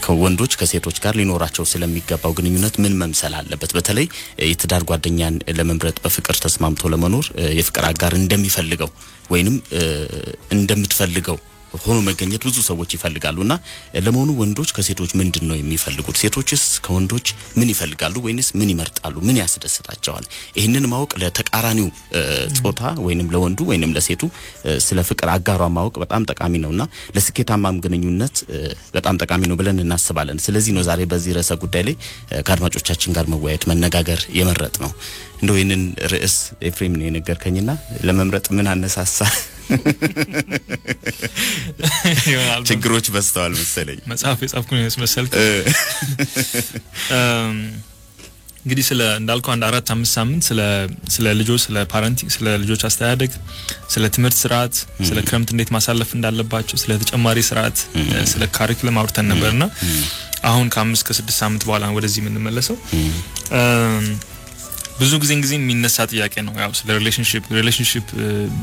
ከወንዶች ከሴቶች ጋር ሊኖራቸው ስለሚገባው ግንኙነት ምን መምሰል አለበት በተለይ የትዳር ጓደኛን ለመምረጥ በፍቅር ተስማምቶ ለመኖር የፍቅር አጋር እንደሚፈልገው ወይንም እንደምትፈልገው ሆኖ መገኘት ብዙ ሰዎች ይፈልጋሉና ለመሆኑ ወንዶች ከሴቶች ምንድነው የሚፈልጉት ሴቶችስ ከወንዶች ምን ይፈልጋሉ ወይንስ ምን ይመርጣሉ ምን ያስደስታቸዋል ይሄንን ማወቅ ለተቃራኒው ጾታ ወይንም ለወንዱ ወይንም ለሴቱ ስለ ፍቅር አጋሯ ማወቅ በጣም ጠቃሚ ነውና ለስኬታማም ግንኙነት በጣም ጠቃሚ ነው ብለን እናስባለን ስለዚህ ነው ዛሬ በዚህ ርዕሰ ጉዳይ ላይ ከአድማጮቻችን ጋር መወያየት መነጋገር የመረጥ ነው እንደው ይሄንን ርዕስ ኤፍሬም ነው የነገርከኝና ለመምረጥ ምን አነሳሳ ችግሮች በስተዋል መሰለኝ መጽሐፍ የጻፍኩ ነው መሰልክ እንግዲህ ስለ እንዳልኩ አንድ 4-5 ሳምንት ስለ ልጆች ስለ ፓረንቲንግ ስለ ልጆች አስተዳደግ ስለ ትምህርት ስርዓት ስለ ክረምት እንዴት ማሳለፍ እንዳለባቸው ስለ ተጨማሪ ስርዓት ስለ ካሪኩለም አውርተን ነበርና አሁን ከ5 ከ6 ሳምንት በኋላ ወደዚህ ምን እንመለሰው ብዙ ጊዜ የሚነሳ ጥያቄ ነው ያው ስለ ሪሌሽንሺፕ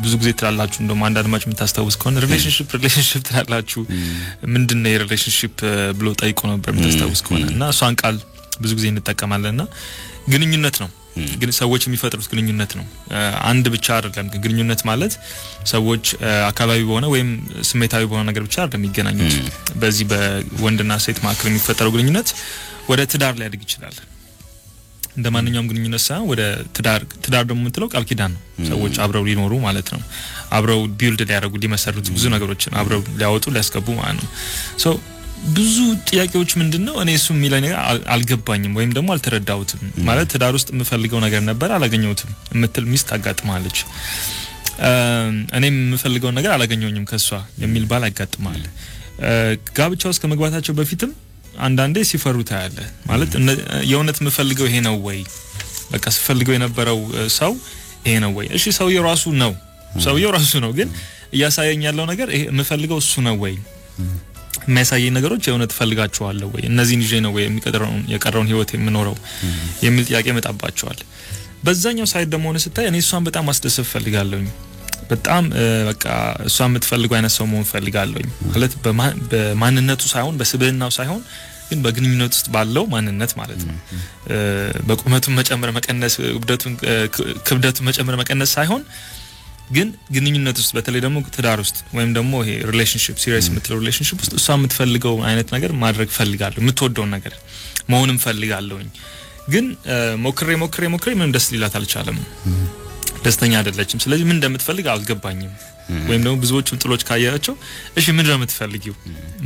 ብዙ ጊዜ ትላላችሁ እንደውም አንድ አድማጭ የምታስተውስ ከሆነ ሪሌሽንሺፕ ትላላችሁ ምንድነው የሪሌሽንሺፕ ብሎ ጠይቆ ነበር የምታስተውስ ከሆነ እና እሷን ቃል ብዙ ጊዜ እንጠቀማለንና ግንኙነት ነው ግን ሰዎች የሚፈጥሩት ግንኙነት ነው አንድ ብቻ አይደለም ግንኙነት ማለት ሰዎች አካባቢ በሆነ ወይም ስሜታዊ በሆነ ነገር ብቻ አይደለም የሚገናኙት በዚህ በወንድና ሴት መካከል የሚፈጠረው ግንኙነት ወደ ትዳር ሊያድግ ይችላል እንደማንኛውም ግንኙነት ሳይሆን ወደ ትዳር ደግሞ የምትለው ቃል ኪዳን ነው ሰዎች አብረው ሊኖሩ ማለት ነው አብረው ቢልድ ሊያደርጉ ሊመሰርቱ ብዙ ነገሮችን አብረው ሊያወጡ ሊያስገቡ ማለት ነው ሶ ብዙ ጥያቄዎች ምንድነው እኔ እሱ የሚለው ነገር አልገባኝም ወይም ደግሞ አልተረዳሁትም ማለት ትዳር ውስጥ የምፈልገው ነገር ነበር አላገኘሁትም የምትል ሚስት አጋጥማለች እኔም የምፈልገው ነገር አላገኘሁኝም ከሷ የሚል ባል ያጋጥማል ጋብቻ ውስጥ ከመግባታቸው በፊትም አንዳንዴ ሲፈሩታ ያለ ማለት የእውነት የምፈልገው ይሄ ነው ወይ በቃ ስፈልገው የነበረው ሰው ይሄ ነው ወይ እሺ ሰውየው ራሱ ነው ግን እያሳየኝ ያለው ነገር ይሄ የምፈልገው እሱ ነው ወይ የሚያሳየኝ ነገሮች የእውነት ፈልጋቸዋለሁ ወይ እነዚህን ይዤ ነው ወይ የቀረውን ህይወት የምኖረው የሚል ጥያቄ መጣባቸዋል በዛኛው ሳይድ ደግሞ ሆነ ስታይ እኔ እሷን በጣም ማስደሰት ፈልጋለሁኝ በጣም በቃ እሷ የምትፈልገው አይነት ሰው መሆን ፈልጋለሁኝ ማለት በማንነቱ ሳይሆን በስብዕናው ሳይሆን ግን በግንኙነት ውስጥ ባለው ማንነት ማለት ነው በቁመቱ መጨመር መቀነስ ክብደቱ መጨመር መቀነስ ሳይሆን ግን ግንኙነት ውስጥ በተለይ ደግሞ ትዳር ውስጥ ወይም ደግሞ ይሄ ሪሌሽንሺፕ ሲሪየስ የምትለው ሪሌሽንሺፕ ውስጥ እሷ የምትፈልገው አይነት ነገር ማድረግ ፈልጋለሁ የምትወደው ነገር መሆንም ፈልጋለሁኝ ግን ሞክሬ ምንም ደስ ሊላት አልቻለም ደስተኛ አይደለችም ስለዚህ ምን እንደምትፈልግ አልገባኝም ወይም ደግሞ ብዙዎቹ ጥሎች ካያያቸው እሺ ምን እንደምትፈልጊው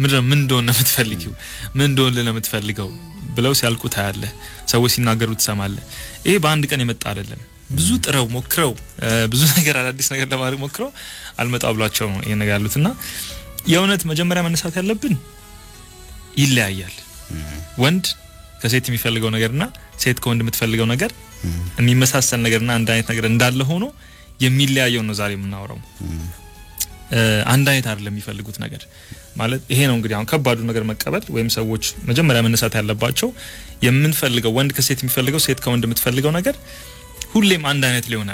ምን እንደሆነ የምትፈልጊው ምን እንደሆነ ለምትፈልገው ብለው ሲያልቁ ታያለ ሰዎች ሲናገሩ ተሰማለ ይሄ በአንድ ቀን የመጣ አይደለም ብዙ ጥረው ሞክረው ብዙ ነገር አዲስ ነገር ለማድረግ ሞክረው አልመጣው ብሏቸው ነው ይሄ ነገር ያሉትና የእውነት መጀመሪያ መነሳት ያለብን ይለያያል ወንድ ከሴት የሚፈልገው ነገርና ሴት ከወንድ የምትፈልገው ነገር የሚመሳሰል ነገርና አንድ አይነት ነገር እንዳለ ሆኖ የሚለያየው ነው ዛሬ የምናወራው አንድ አይነት አይደለም የሚፈልጉት ነገር ማለት ይሄ ነው እንግዲህ አሁን ከባዱ ነገር መቀበል ወይም ሰዎች መጀመሪያ መነሳት ያለባቸው የምንፈልገው ወንድ ከሴት የሚፈልገው ሴት ከወንድ የምትፈልገው ነገር ሁሌም አንድ አይነት ሊሆን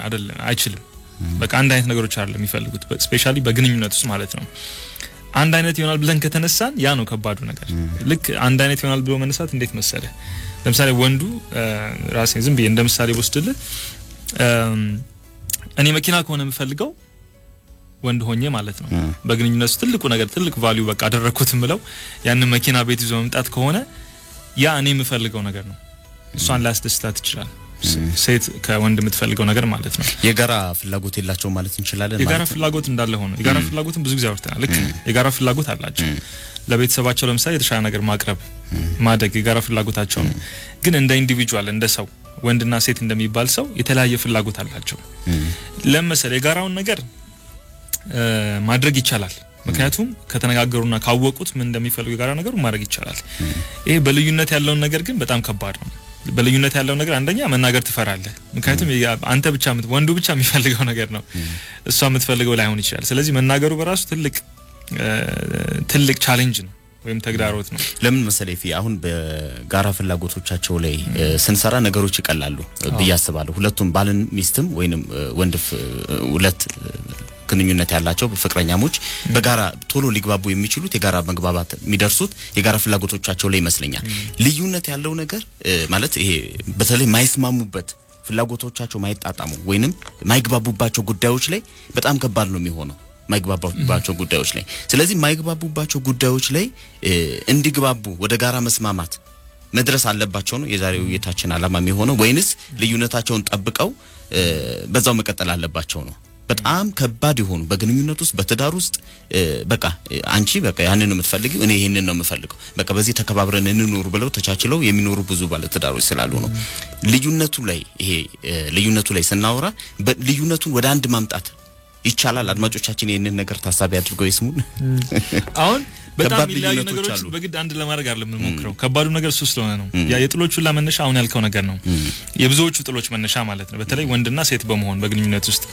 አይችልም በቃ አንድ አይነት ነገሮች አይደለም የሚፈልጉት ስፔሻሊ በግንኙነት ውስጥ ማለት ነው አንድ አይነት ይሆናል ብለን ከተነሳን ያ ነው ከባዱ ነገር ልክ አንድ አይነት ይሆናል ብሎ መነሳት እንዴት መሰለ ለምሳሌ ወንዱ ራሴን ዝም ብዬ እንደምሳሌ ወስድልህ እኔ መኪና ከሆነ የምፈልገው ወንድ ሆኜ ማለት ነው በግንኙነት ውስጥ ትልቁ ነገር ትልቅ ቫልዩ በቃ አደረኩት ምለው ያን መኪና ቤት ይዞ መምጣት ከሆነ ያ እኔ የምፈልገው ነገር ነው እሷን ላስደስታት ይችላል ሴት ከወንድ የምትፈልገው ነገር ማለት ነው የጋራ ፍላጎት የላቸው ማለት እንችላለን የጋራ ፍላጎት እንዳለ ሆኖ የጋራ ፍላጎትን ብዙ ጊዜ አውርተናል ልክ የጋራ ፍላጎት አላቸው ለቤተሰባቸው ለምሳሌ የተሻለ ነገር ማቅረብ ማደግ የጋራ ፍላጎታቸው ነው ግን እንደ ኢንዲቪጁዋል እንደ ሰው ወንድና ሴት እንደሚባል ሰው የተለያየ ፍላጎት አላቸው ለምሳሌ የጋራውን ነገር ማድረግ ይቻላል ምክንያቱም ከተነጋገሩና ካወቁት ምን እንደሚፈልጉ የጋራ ነገሩ ማድረግ ይቻላል ይሄ በልዩነት ያለው ነገር ግን በጣም ከባድ ነው በልዩነት ያለው ነገር አንደኛ መናገር ትፈራለህ ምክንያቱም አንተ ብቻ ወንዱ ብቻ የሚፈልገው ነገር ነው እሷ የምትፈልገው ላይሆን ይችላል ስለዚህ መናገሩ በራሱ ትልቅ ቻሌንጅ ነው ወይም ተግዳሮት ነው ለምን መሰለኝ አሁን በጋራ ፍላጎቶቻቸው ላይ ስንሰራ ነገሮች ይቀላሉ በያስባሉ ሁለቱም ባልን ሚስትም ወይንም ወንድ ሁለት ግንኙነት ያላቸው ፍቅረኛሞች በጋራ ቶሎ ሊግባቡ የሚችሉት የጋራ መግባባት የሚደርሱት የጋራ ፍላጎቶቻቸው ላይ ይመስለኛል። ልዩነት ያለው ነገር ማለት ይሄ በተለይ ማይስማሙበት ፍላጎቶቻቸው ማይጣጣሙ ወይንም ማይግባቡባቸው ጉዳዮች ላይ በጣም ከባድ ነው የሚሆነው ማይግባቡባቸው ጉዳዮች ላይ። ስለዚህ ማይግባቡባቸው ጉዳዮች ላይ እንዲግባቡ ወደ ጋራ መስማማት መድረስ አለባቸው ነው የዛሬው የታችን ዓላማ የሚሆነው ወይንስ ልዩነታቸውን ጠብቀው በዛው መቀጠል አለባቸው ነው? በጣም ከባድ ይሆኑ በግንኙነት ውስጥ በትዳር ውስጥ በቃ አንቺ በቃ ያንን ነው የምትፈልጊው እኔ ይሄንን ነው የምፈልገው በቃ በዚህ ተከባብረን እንኑር ብለው ተቻችለው የሚኖሩ ብዙ ባለ ትዳሮች ስላሉ ነው። ልዩነቱ ላይ ስናወራ ልዩነቱን ወደ አንድ ማምጣት ይቻላል። አድማጮቻችን ይሄንን ነገር ታሳቢ አድርገው ይስሙን። አሁን በጣም ይላዩ ነገሮች በግድ አንድ ለማድረግ አይደለም የምንሞክረው ከባዱ ነገር እሱ ስለሆነ ነው። ያ የጥሎቹ ለመነሻ አሁን ያልከው ነገር ነው የብዙዎቹ ጥሎች መነሻ ማለት ነው። በተለይ ወንድና ሴት በመሆን በግንኙነት ውስጥ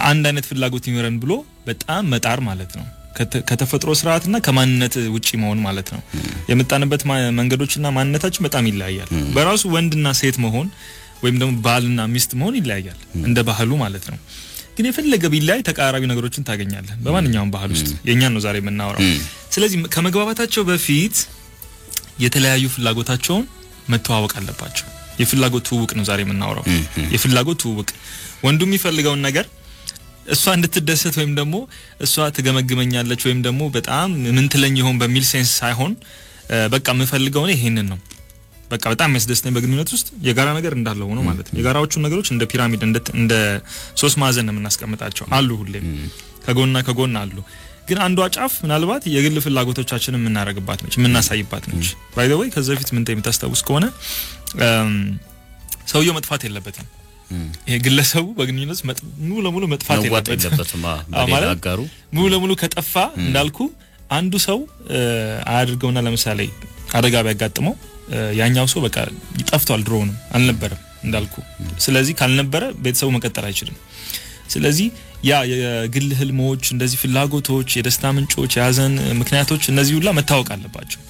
አንድ አይነት ፍላጎት ይኖረን ብሎ በጣም መጣር ማለት ነው። ከተፈጥሮ ስርዓትና ከማንነት ውጪ መሆን ማለት ነው። የመጣንበት መንገዶችና ማንነታችን በጣም ይለያያል። በራሱ ወንድና ሴት መሆን ወይም ደግሞ ባልና ሚስት መሆን ይለያያል እንደ ባህሉ ማለት ነው። ግን የፈለገ ቢላይ ተቃራቢ ነገሮችን ታገኛለህ በማንኛውም ባህል ውስጥ የኛን ነው ዛሬ የምናወራው። ስለዚህ ከመግባባታቸው በፊት የተለያዩ ፍላጎታቸውን መተዋወቅ አለባቸው። የፍላጎት ትውውቅ ነው ዛሬ የምናወራው። የፍላጎት ትውውቅ ወንዱ የሚፈልገውን ነገር እሷ እንድትደሰት ወይም ደግሞ እሷ ትገመግመኛለች ወይም ደግሞ በጣም ምን ትለኝ ይሆን በሚል ሴንስ ሳይሆን በቃ የምፈልገው ይሄንን ነው በቃ በጣም የሚያስደስተኝ በግንኙነት ውስጥ የጋራ ነገር እንዳለው ሆኖ ማለት ነው። የጋራዎቹን ነገሮች እንደ ፒራሚድ እንደ ሶስት ማዕዘን የምናስቀምጣቸው አሉ ሁሌም ከጎን አሉ። ግን አንዷ ጫፍ ምናልባት የግል ፍላጎቶቻችንን የምናረግባት ነች የምናሳይባት ነች። ባይ ዘ ወይ ከዛ በፊት ምን ተምታስተውስ ከሆነ ሰውየው መጥፋት የለበትም። ይሄ ግለሰቡ በግንኙነት ሙሉ ለሙሉ መጥፋት የለበትም። ማለት ሙሉ ለሙሉ ከጠፋ እንዳልኩ አንዱ ሰው አያድርገውና ለምሳሌ አደጋ ቢያጋጥመው ያኛው ሰው በቃ ይጠፍቷል ድሮን አልነበረም እንዳልኩ። ስለዚህ ካልነበረ ቤተሰቡ መቀጠል አይችልም። ስለዚህ ያ የግል ህልሞች እንደዚህ ፍላጎቶች የደስታ ምንጮች ያዘን ምክንያቶች እነዚህ ሁሉ መታወቅ አለባቸው።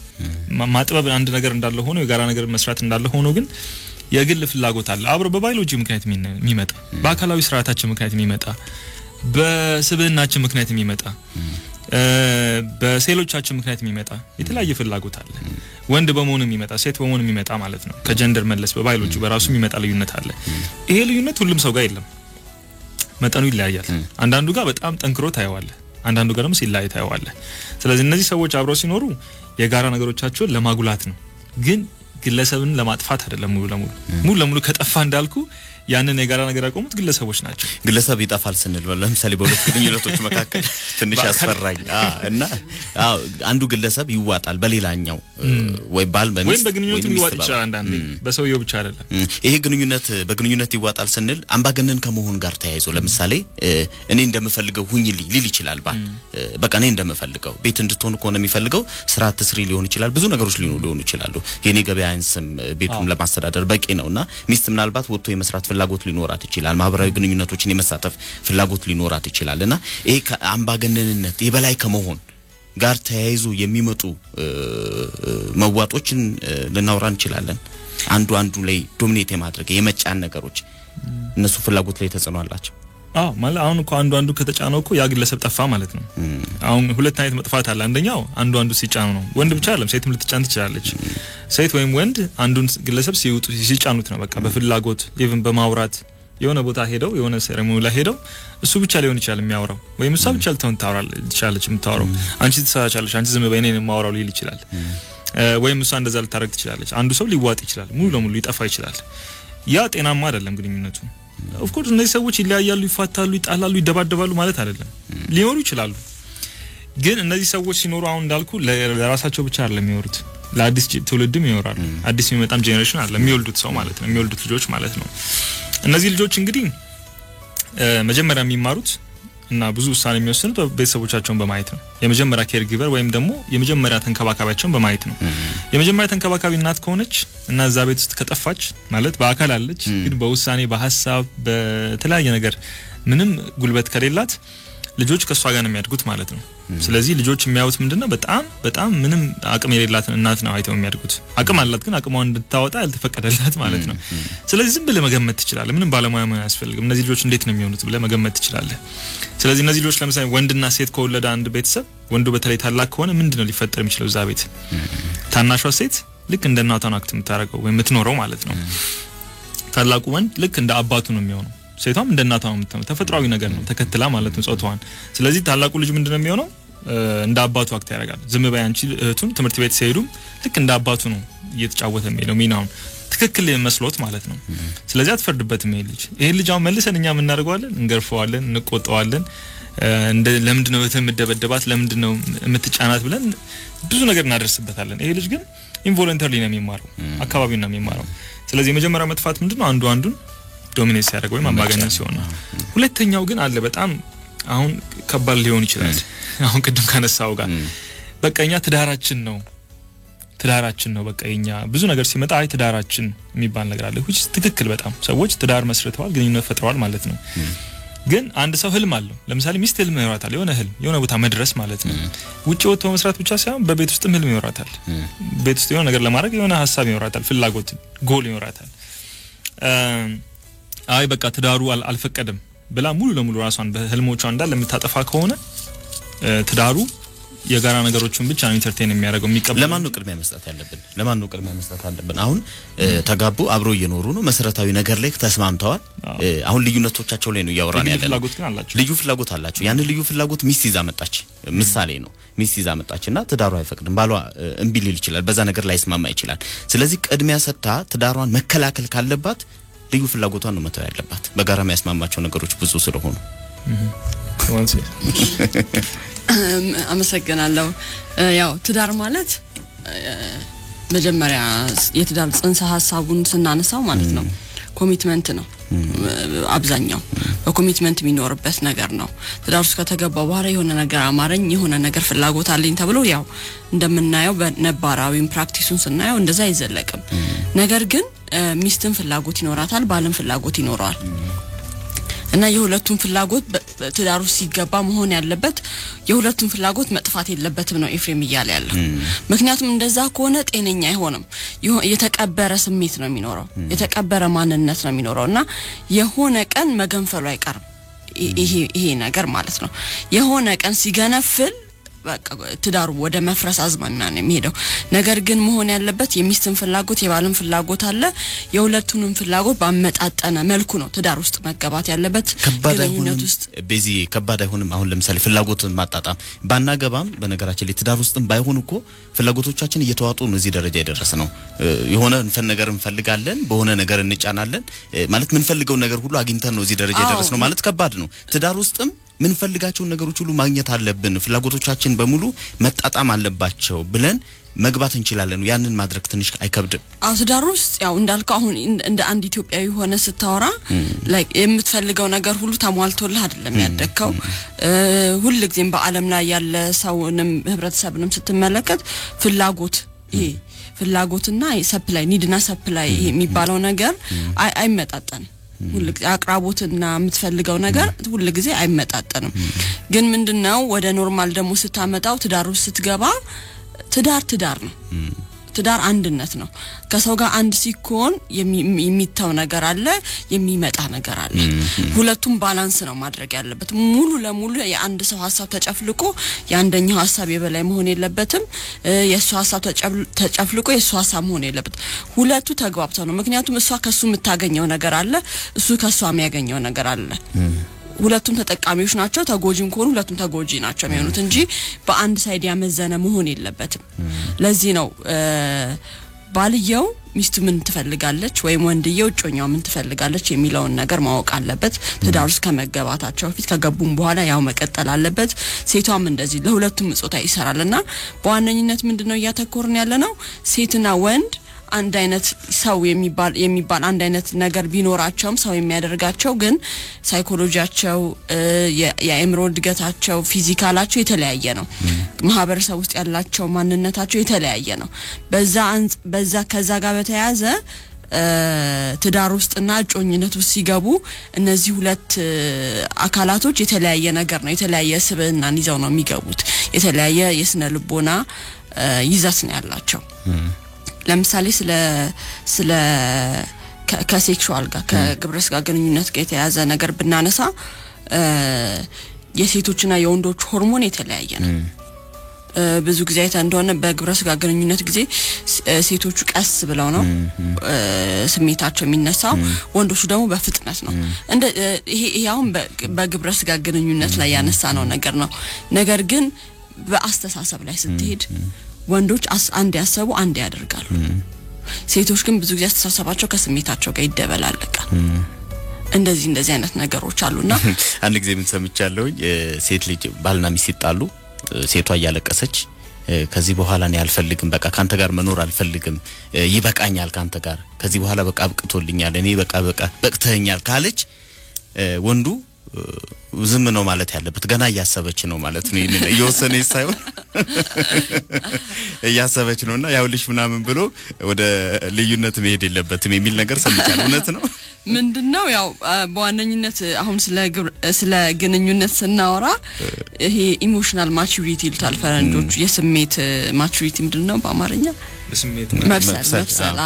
ማጥበብ አንድ ነገር እንዳለ ሆኖ የጋራ ነገር መስራት እንዳለ ሆኖ ግን የግል ፍላጎት አለ አብሮ በባዮሎጂ ምክንያት የሚመጣ በአካላዊ ስርዓታችን ምክንያት የሚመጣ በስብህናችን ምክንያት የሚመጣ በሴሎቻችን ምክንያት የሚመጣ የተለያየ ፍላጎት አለ። ወንድ በመሆኑ የሚመጣ ሴት በመሆኑ የሚመጣ ማለት ነው። ከጀንደር መለስ በባዮሎጂ በራሱ የሚመጣ ልዩነት አለ። ይሄ ልዩነት ሁሉም ሰው ጋር የለም። መጠኑ ይለያያል። አንዳንዱ ጋር በጣም ጠንክሮ ታየዋለ አንዳንዱ ጋር ደግሞ ሲለያይ ታየዋለ። ስለዚህ እነዚህ ሰዎች አብረው ሲኖሩ የጋራ ነገሮቻቸውን ለማጉላት ነው ግን ግለሰብን ለማጥፋት አይደለም። ሙሉ ለሙሉ ከጠፋ እንዳልኩ ያንን የጋራ ነገር ያቆሙት ግለሰቦች ናቸው። ግለሰብ ይጣፋል ስንል ለምሳሌ በሁለት ግንኙነቶች መካከል ትንሽ ያስፈራኝ እና አንዱ ግለሰብ ይዋጣል በሌላኛው ወይ ባል ወይ በግንኙነቱ ይዋጥ ይችላል አንዳንዴ በሰውየው ብቻ አይደለም። ይሄ በግንኙነት ይዋጣል ስንል አምባገነን ከመሆን ጋር ተያይዞ ለምሳሌ እኔ እንደምፈልገው ሁኝልኝ ሊል ይችላል ባል በቃ እኔ እንደምፈልገው ቤት እንድትሆን ከሆነ የሚፈልገው ስራ ትስሪ ሊሆን ይችላል ብዙ ነገሮች ሊሆኑ ይችላሉ። የኔ ገበያ አይንስም ቤቱን ለማስተዳደር በቂ ነውና ሚስት ምናልባት ወጥቶ የመስራት ፍላጎት ሊኖራት ይችላል ማህበራዊ ግንኙነቶችን የመሳተፍ ፍላጎት ሊኖራት ይችላልና ይሄ ከአምባገነንነት የበላይ ከመሆን ጋር ተያይዞ የሚመጡ መዋጦችን ልናወራ እንችላለን። አንዱ ላይ ዶሚኔት የማድረግ የመጫን ነገሮች እነሱ ፍላጎት ላይ ተጽዕኖ አላቸው። ማለት አሁን እኮ አንዱ ከተጫነው እኮ ያ ግለሰብ ጠፋ ማለት ነው። አሁን ሁለት አይነት መጥፋት አለ። አንደኛው አንዱ ሲጫኑ ነው። ወንድ ብቻ አይደለም ሴትም ልትጫን ትችላለች። ሴት ወይም ወንድ አንዱን ግለሰብ ሲጫኑት ነው በቃ በፍላጎት ኢቭን በማውራት የሆነ ቦታ ሄደው የሆነ ሴሬሞኒ ላይ ሄደው እሱ ብቻ ሊሆን ይችላል የሚያወራው ወይም እሷ ብቻ ልትሆን ትችላለች የምታወራው አንቺ ትሳቻለሽ አንቺ ዝም በይ እኔን የማወራው ሊል ይችላል ወይም እሷ እንደዛ ልታረግ ትችላለች። አንዱ ሰው ሊዋጥ ይችላል ሙሉ ለሙሉ ሊጠፋ ይችላል። ያ ጤናማ አይደለም ግንኙነቱ። ኦፍ ኮርስ እነዚህ ሰዎች ይለያያሉ ይፋታሉ ይጣላሉ ይደባደባሉ ማለት አይደለም ሊኖሩ ይችላሉ። ግን እነዚህ ሰዎች ሲኖሩ አሁን እንዳልኩ ለራሳቸው ብቻ አይደለም የሚኖሩት ለአዲስ ትውልድም ይኖራሉ። አዲስ የሚመጣም ጄኔሬሽን አለ የሚወልዱት ሰው ማለት ነው የሚወልዱት ልጆች ማለት ነው። እነዚህ ልጆች እንግዲህ መጀመሪያ የሚማሩት እና ብዙ ውሳኔ የሚወስኑት ቤተሰቦቻቸውን በማየት ነው። የመጀመሪያ ኬር ጊቨር ወይም ደግሞ የመጀመሪያ ተንከባካቢያቸውን በማየት ነው። የመጀመሪያ ተንከባካቢ እናት ከሆነች እና እዛ ቤት ውስጥ ከጠፋች ማለት በአካል አለች ግን በውሳኔ በሐሳብ በተለያየ ነገር ምንም ጉልበት ከሌላት ልጆች ከሷ ጋር ነው የሚያድጉት ማለት ነው። ስለዚህ ልጆች የሚያዩት ምንድነው በጣም ምንም አቅም የሌላት እናት ነው አይተው የሚያድጉት አቅም አላት ግን አቅሟን እንድታወጣ ያልተፈቀደላት ማለት ነው ስለዚህ ዝም ብለህ መገመት ትችላለህ ምንም ባለሙያ አያስፈልግም እነዚህ ልጆች እንዴት ነው የሚሆኑት ብለህ መገመት ትችላለህ ስለዚህ እነዚህ ልጆች ለምሳሌ ወንድና ሴት ከወለደ አንድ ቤተሰብ ወንዱ በተለይ ታላቅ ከሆነ ምንድነው ሊፈጠር የሚችለው እዛ ቤት ታናሿ ሴት ልክ እንደ እናቷ ነው አክት የምታረገው ወይ የምትኖረው ማለት ነው ታላቁ ወንድ ልክ እንደ አባቱ ነው የሚሆነው ሴቷም እንደ እናቷ ነው የምትሆነው ተፈጥሯዊ ነገር ነው ተከትላ ማለት ነው ጾታዋን ስለዚህ ታላቁ ልጅ ምንድነው የሚሆነው እንደ አባቱ አክት ያደርጋል ዝም በይ አንቺ እህቱን ትምህርት ቤት ሲሄዱ ልክ እንደ አባቱ ነው እየተጫወተ የሚለው ሚናውን ትክክል መስሎት ማለት ነው ስለዚህ አትፈርድበትም ይሄ ልጅ አሁን መልሰን እኛ ምን እናደርጋለን እንገርፈዋለን እንቆጣዋለን እንደ ለምንድነው የምትደበደባት ለምንድነው የምትጫናት ብለን ብዙ ነገር እናደርስበታለን ይሄ ልጅ ግን ኢንቮለንተሪሊ ነው የሚማረው አካባቢው ነው የሚማረው ስለዚህ የመጀመሪያው መጥፋት ምንድነው አንዱን ዶሚኔት ያደርግ ወይ ማማገነን ሲሆን ሁለተኛው ግን አለ በጣም አሁን ከባድ ሊሆን ይችላል አሁን ቅድም ካነሳው ጋር በቃኛ ትዳራችን ነው በቃኛ ብዙ ነገር ሲመጣ አይ ትዳራችን የሚባል ነገር አለ which ትክክል በጣም ሰዎች ትዳር መስርተዋል ግንኙነት ፈጥረዋል ማለት ነው ግን አንድ ሰው ህልም አለው ለምሳሌ ሚስት ህልም ይኖራታል የሆነ ቦታ መድረስ ማለት ነው ውጪ ወጥቶ መስራት ብቻ ሳይሆን በቤት ውስጥም ህልም ይኖራታል ቤት ውስጥ የሆነ ነገር ለማድረግ የሆነ ሐሳብ ይኖራታል ፍላጎት ጎል ይኖራታል አይ በቃ ትዳሩ አልፈቀደም ብላ ሙሉ ለሙሉ ራሷን በህልሞቿ እንዳለ የምታጠፋ ከሆነ ትዳሩ የጋራ ነገሮችን ብቻ ነው ኢንተርቴን የሚያደርገው የሚቀበል ለማን ነው ቅድሚያ መስጠት አለብን አሁን ተጋቡ አብሮ እየኖሩ ነው መሰረታዊ ነገር ላይ ተስማምተዋል አሁን ልዩነቶቻቸው ላይ ነው ያወራን ያለው ልዩ ፍላጎት አላቸው ያን ልዩ ፍላጎት ሚስት ይዛ መጣች ምሳሌ ነው ሚስት ይዛ መጣችና ትዳሩ አይፈቅድም ባሏ እንቢ ሊል ይችላል በዛ ነገር ላይ ስማማ ይችላል ስለዚህ ቅድሚያ ሰጥታ ትዳሯን መከላከል ካለባት ልዩ ፍላጎቷን ነው መተው ያለባት በጋራ የሚያስማማቸው ነገሮች ብዙ ስለሆኑ አመሰግናለሁ ያው ትዳር ማለት መጀመሪያ የትዳር ጽንሰ ሐሳቡን ስናነሳው ማለት ነው ኮሚትመንት ነው አብዛኛው በኮሚትመንት የሚኖርበት ነገር ነው ትዳር ውስጥ ከተገባ በኋላ የሆነ ነገር አማረኝ የሆነ ነገር ፍላጎት አለኝ ተብሎ ያው እንደምናየው በነባራዊም ፕራክቲሱን ስናየው እንደዛ አይዘለቅም ነገር ግን ሚስትን ፍላጎት ይኖራታል ባልም ፍላጎት ይኖራል እና የሁለቱም ፍላጎት ትዳር ውስጥ ሲገባ መሆን ያለበት የሁለቱም ፍላጎት መጥፋት የለበትም ነው ኤፍሬም ይያለ ያለው ምክንያቱም እንደዛ ከሆነ ጤነኛ አይሆንም የተቀበረ ስሜት ነው የሚኖረው የተቀበረ ማንነት ነው የሚኖረውና የሆነ ቀን መገንፈሉ አይቀርም ይሄ ነገር ማለት ነው የሆነ ቀን ሲገነፍል በቃ ትዳሩ ወደ መፍረስ አዝማሚያ ነው የሚሄደው ነገር ግን መሆን ያለበት የሚስትን ፍላጎት የባልን ፍላጎት አለ የሁለቱንም ፍላጎት ባመጣጠነ መልኩ ነው ትዳር ውስጥ መገባት ያለበት ግንኙነት ውስጥ በዚ ከባድ አይሆንም አሁን ለምሳሌ ፍላጎትን ማጣጣም ባናገባም በነገራችን ላይ ትዳር ውስጥም ባይሆን እኮ ፍላጎቶቻችን እየተዋጡ ነው እዚህ ደረጃ የደረሰነው የሆነ ነገር እንፈልጋለን በሆነ ነገር እንጫናለን ማለት ምን ፈልገው ነገር ሁሉ አግኝተን ነው እዚህ ደረጃ የደረስነው ማለት ከባድ ነው ትዳር ውስጥም ምን ፈልጋቸው ነገሮች ሁሉ ማግኘት አለብን ፍላጎቶቻችን በሙሉ መጣጣም አለባቸው ብለን መግባት እንችላለን ያንን ማድረግ ትንሽ አይከብድም ትዳር ውስጥ ያው እንዳልከው አሁን እንደ አንድ ኢትዮጵያዊ ሆነ ስታወራ ላይክ የምትፈልገው ነገር ሁሉ ተሟልቶልህ አይደለም ያደከው ሁሉ ጊዜም በአለም ላይ ያለ ሰውንም ህብረተሰብንም ስትመለከት ፍላጎትና ሰፕላይ ኒድና ሰፕላይ የሚባለው ነገር አይመጣጠንም ሁሉ ጊዜ አቅራቦትና የምትፈልገው ነገር ሁሉ ጊዜ አይመጣጠንም ግን ምንድነው ወደ ኖርማል ደግሞ ስታመጣው ትዳር ውስጥ ስትገባ ትዳር ነው ትዳር አንድነት ነው ከሰው ጋር አንድ ሲኮን የሚታው ነገር አለ የሚመጣ ነገር አለ ሁለቱም ባላንስ ነው ማድረግ ያለበት ሙሉ ለሙሉ የአንድ ሰው ሐሳብ ተጨፍልቆ የአንደኛው ሐሳብ የበላይ መሆን የለበትም የሱ ሐሳብ ተጨፍልቆ የሱ ሐሳብ መሆን የለበት ሁለቱ ተግባብተው ነው ምክንያቱም እሷ ከሱ የምታገኘው ነገር አለ እሱ ከሷ የሚያገኘው ነገር አለ ሁለቱም ተጠቃሚዎች ናቸው ተጎጂም ከሆኑ ሁለቱም ተጎጂ ናቸው የሚሆኑት እንጂ በአንድ ሳይድ ያመዘነ መሆን የለበትም ለዚህ ነው ባልየው ሚስቱ ምን ትፈልጋለች ወይም ወንድየው ጮኛው ምን ትፈልጋለች የሚለውን ነገር ማወቅ አለበት ትዳር ውስጥ ከመገባታቸው ፊት ከገቡም በኋላ ያው መቀጠል አለበት ሴቷም እንደዚህ ለሁለቱም ጾታ ይሰራልና በዋነኝነት ምንድነው ያተኮርን ያለነው ሴትና ወንድ አንድ አይነት ሰው የሚባል አንድ አይነት ነገር ቢኖራቸውም ሰው የሚያደርጋቸው ግን ሳይኮሎጂያቸው የአእምሮ እድገታቸው ፊዚካላቸው የተለያየ ነው ማህበረሰብ ውስጥ ያላቸው ማንነታቸው የተለያየ ነው በዛ ከዛ ጋር በተያያዘ ትዳር ውስጥና ጮኝነት ውስጥ ሲገቡ እነዚህ ሁለት አካላቶች የተለያየ ነገር ነው የተለያየ ስብዕናን ይዘው ነው የሚገቡት የተለያየ የስነ ልቦና ይዘት ነው ያላቸው ለምሳሌ ስለ ከሴክሹዋል ጋር ከግብረ ስጋ ግንኙነት ጋር የተያዘ ነገር ብናነሳ የሴቶችና የወንዶች ሆርሞን የተለያየ ነው ብዙ ጊዜ አይታ እንደሆነ በግብረ ስጋ ግንኙነት ጊዜ ሴቶቹ ቀስ ብለው ነው ስሜታቸው የሚነሳው ወንዶቹ ደግሞ በፍጥነት ነው እንደ ይሄ አሁን በግብረ ስጋ ግንኙነት ላይ ያነሳ ነው ነገር ግን በአስተሳሰብ ላይ ስትሄድ ወንዶች አንድ ያሰቡ አንድ ያደርጋሉ ሴቶች ግን ብዙ ጊዜ አስተሳሰባቸው ከስሜታቸው ጋር ይደበላለቃል እንደዚህ አይነት ነገሮች አሉና አንድ ጊዜ ምን ሰምቻለሁ ሴት ልጅ ባልና ሚስት ይጣሉ ሴቷ ያለቀሰች ከዚህ በኋላ ነው ያልፈልግም በቃ ካንተ ጋር መኖር አልፈልግም ይበቃኛል ካንተ ጋር ከዚህ በኋላ በቃ አብቅቶልኛል እኔ በቃ በቅተኛል ካለች ወንዱ ዝም ነው ማለት ያለበት ገና ያያሰበች ነው ማለት ነው ይሄን እየወሰነ ሳይሆን ያያሰበች ነውና ያው ልጅ ምናምን ብሎ ወደ ልዩነት መሄድ የለበትም የሚል ነገር ሰምቻለሁ እውነት ነው ምንድነው ያው በዋነኝነት አሁን ስለ ግንኙነት ስናወራ ይሄ ኢሞሽናል ማቹሪቲ ይልታል ፈረንጆቹ የስሜት ማቹሪቲ ምንድነው በአማርኛ በስሜት መብሰል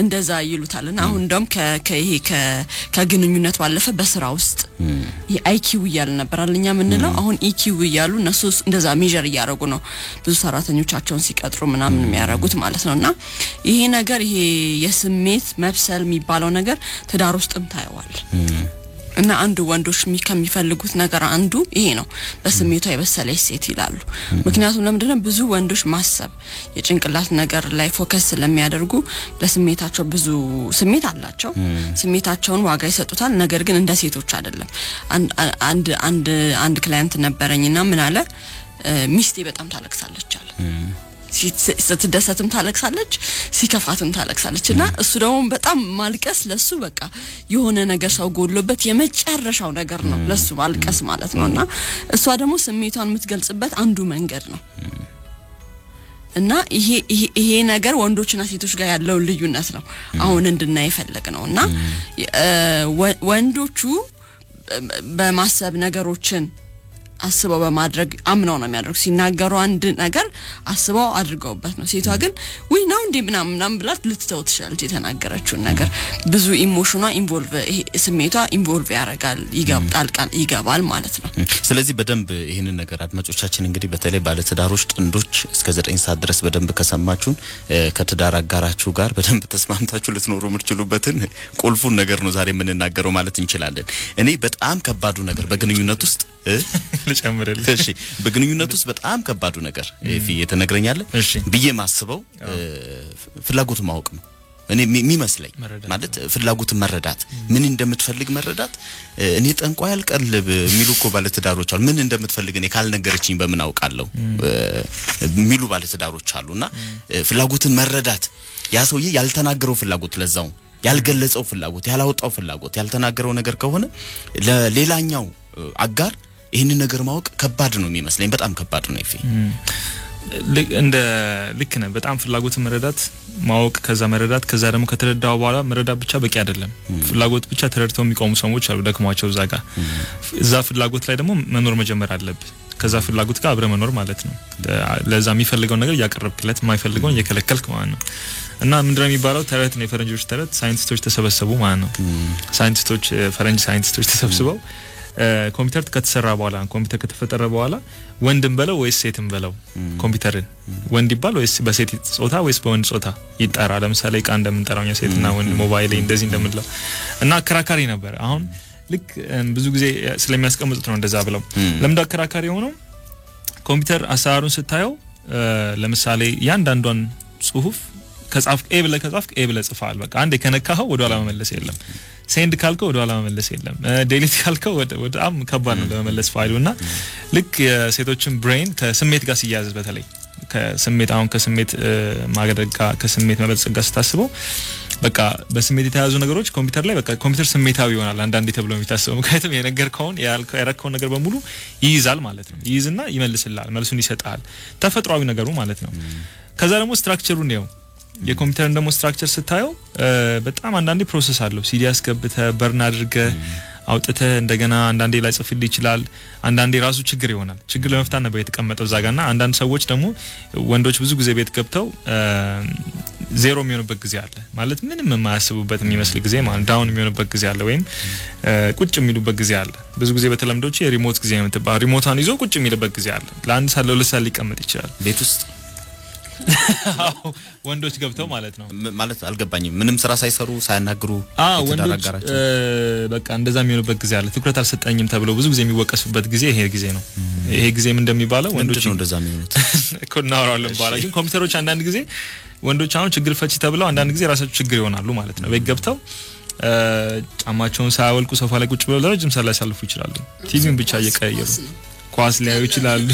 እንደዛ ይሉታልና አሁን እንደውም ከግንኙነት ባለፈ በስራ ውስጥ የአይኪው ይያል ነበርልኛ ምንለው አሁን ኢኪው ይያሉ እነሱ እንደዛ ሜጀር ያያረጉ ነው ብዙ ሰራተኞቻቸውን ሲቀጥሩ ምናምን የሚያረጉት ማለት ነውና ይሄ ነገር ይሄ የስሜት መብሰል የሚባለው ነገር ትዳር ውስጥም ታይዋል እና አንዱ ወንዶች ከሚፈልጉት ነገር አንዱ ይሄ ነው በስሜቷ የበሰለች ሴት ይላሉ ምክንያቱም ለምንድነው ብዙ ወንዶች ማሰብ የጭንቅላት ነገር ላይ ፎከስ ስለሚያደርጉ ለስሜታቸው ብዙ ስሜት አላቸው ስሜታቸውን ዋጋ ይሰጡታል ነገር ግን እንደ ሴቶች አይደለም አንድ ክላይንት ነበረኝና ምን አለ ሚስቴ በጣም ታለቅሳለች አለ ስትደሰትም ታለቅሳለች ሲከፋትም ታለቅሳለችና እሱ ደግሞ በጣም ማልቀስ ለሱ በቃ የሆነ ነገር ሰው ጎድሎበት የመጨረሻው ነገር ነው ለሱ ማልቀስ ማለት ነውና እሷ ደግሞ ስሜቷን የምትገልጽበት አንዱ መንገድ ነው እና ይሄ ነገር ወንዶችና ሴቶች ጋር ያለው ልዩነት ነው አሁን እንድናይ ይፈልግነውና ወንዶቹ በማሰብ ነገሮችን አስበው በማድረግ አምነው ነው የሚያደርጉ ሲናገሩ አንድ ነገር አስበው አድርገውበት ነው ሴቷ ግን ወይ ነው እንዴ ምናምን ብላት ልትተው ትችላለች የተናገረችው ነገር ብዙ ኢሞሽኗ ኢንቮልቭ ስሜቷ ኢንቮልቭ ያረጋል ይገባል ማለት ነው ስለዚህ በደንብ ይሄንን ነገር አድማጮቻችን እንግዲህ በተለይ ባለ ትዳሮች ጥንዶች እስከ 9 ሰዓት ድረስ በደንብ ከሰማችሁን ከትዳር አጋራችሁ ጋር በደንብ ተስማምታችሁ ልትኖሩ ምርጭሉበትን ቁልፉን ነገር ነው ዛሬ የምንናገረው ማለት እንችላለን እኔ በጣም ከባዱ ነገር በግንኙነት ውስጥ ልጨምርልህ እሺ በግንኙነት ውስጥ በጣም ከባዱ ነገር የተነገረኛል ብዬ ማስበው ፍላጎት ማወቅ ነው እኔ የሚመስለኝ ማለት ፍላጎት መረዳት ምን እንደምትፈልግ መረዳት እኔ ጠንቋይ አልቀልብ ሚሉኮ ባለ ትዳሮች አሉ ምን እንደምትፈልግ እኔ ካልነገረችኝ በምን አውቃለሁ ሚሉ ባለ ትዳሮች አሉና ፍላጎትን መረዳት ያ ሰውዬ ያልተናገረው ፍላጎት ለዛው ያልገለጸው ፍላጎት ያላወጣው ፍላጎት ያልተናገረው ነገር ከሆነ ለሌላኛው አጋር ይሄን ነገር ማወቅ ከባድ ነው የሚመስለኝ በጣም ከባድ ነው ይፌ እንደ ልክ ነው በጣም ፍላጎትን መረዳት ማወቅ ከዛ መረዳት ከዛ ደግሞ ከተረዳው በኋላ መረዳት ብቻ በቂ አይደለም ፍላጎት ብቻ ተረድተው የሚቆሙ ሰዎች አሉ ደክሟቸው ዛጋ እዛ ፍላጎት ላይ ደግሞ መኖር መጀመር አለበት ከዛ ፍላጎት ጋር አብረ መኖር ማለት ነው ለዛ የሚፈልገው ነገር ያቀርብክለት የማይፈልገውን እየከለከልክ ማለት ነው እና ምንድነው የሚባለው ተረት ነው የፈረንጆች ተረት ሳይንቲስቶች ተሰበሰቡ ማለት ነው ሳይንቲስቶች ፈረንጅ ሳይንቲስቶች ተሰብስበው ኮምፒውተር ከተሰራ በኋላ ኮምፒውተር ከተፈጠረ በኋላ ወንድም በለው ወይስ ሴትም በለው ኮምፒውተርን ወንድ ይባል ወይስ በሴት ጾታ ወይስ በወንድ ጾታ ይጣራ ለምሳሌ ቃ እንደምንጠራውኛ ሴትና ወንድ ሞባይል እንደዚህ እንደምንለው እና አከራካሪ ነበር አሁን ልክ ብዙ ጊዜ ስለሚያስቀምጡት ነው እንደዛ ብለው ለምን አከራካሪ ሆነው ኮምፒውተር አሰራሩን ስታየው ለምሳሌ ያንዳንዷን ጽሁፍ ከጻፍክ ኤ ብለ ከጻፍክ ኤ ብለ ጽፋል በቃ አንዴ ከነካኸው ወደ ኋላ መመለስ የለም ሴንድ ካልከው ወደ ኋላ መመለስ የለም ዲሊት ካልከው ወደ አም ከባድ ነው ለመመለስ ፋይሉና ልክ የሴቶችን ብሬን ከስሜት ጋር ሲያያዝ በተለይ ከስሜት አሁን ከስሜት ማገደጋ ከስሜት መበልጸግ ጋር ስታስበው በቃ በስሜት የተያዙ ነገሮች ኮምፒውተር ላይ በቃ ኮምፒውተር ስሜታዊ ይሆናል አንዳንዴ ተብሎ የሚታሰበው ምክንያቱም የነገርከውን ያልከውን ነገር በሙሉ ይይዛል ማለት ነው ይይዝና ይመልስልሃል መልሱን ይሰጣል ተፈጥሯዊ ነገሩ ማለት ነው ከዛ ደግሞ ስትራክቸሩን ነው የኮምፒውተርን ደግሞ ስትራክቸር ስታየው በጣም አንዳንዴ ፕሮሰስ አለው ሲዲ ያስገብተ በርን አድርገ አውጥተ እንደገና አንዳንዴ ላይ ጽፍል ይችላል አንዳንዴ ራሱ ችግር ይሆናል ችግር ለመፍታት ነው የተቀመጠው ዛጋና አንዳንድ ሰዎች ደግሞ ወንዶች ብዙ ጊዜ ቤት ገብተው ዜሮ የሚሆንበት ጊዜ አለ ማለት ምንም የማያስቡበት የሚመስል ጊዜ ማለት ዳውን የሚሆንበት ጊዜ አለ ወይም ቁጭ የሚሉበት ጊዜ አለ ብዙ ጊዜ በተለምዶች የሪሞት ጊዜ የምትባል ሪሞቷን ይዞ ቁጭ የሚልበት ጊዜ አለ ለአንድ ሰዓት ለሁለት ሰዓት ሊቀመጥ ይችላል ቤት ውስጥ ወንዶች ገብተው ማለት ነው ማለት አልገባኝም ምንም ስራ ሳይሰሩ ሳያናግሩ ወንዶች በቃ እንደዛ የሚሆንበት ጊዜ አለ ትኩረት አልሰጠኝም ተብለው ብዙ ጊዜ የሚወቀሱበት ጊዜ ይሄ ጊዜ ነው ይሄ ጊዜ ምን እንደሚባለው ወንዶች ነው እንደዛ የሚሆኑት ኮናውራለን ባላ ግን ኮምፒውተሮች አንዳንድ ጊዜ ወንዶች አሁን ችግር ፈቺ ተብለው አንዳንድ ጊዜ ራሳቸው ችግር ይሆናሉ ማለት ነው ቤት ገብተው ጫማቸውን ሳያወልቁ ሶፋ ላይ ቁጭ ብለው ለረጅም ሰዓት ላይ ያሳልፉ ይችላሉ ቲቪን ብቻ እየቀያየሩ ኳስ ሊያዩ ይችላሉ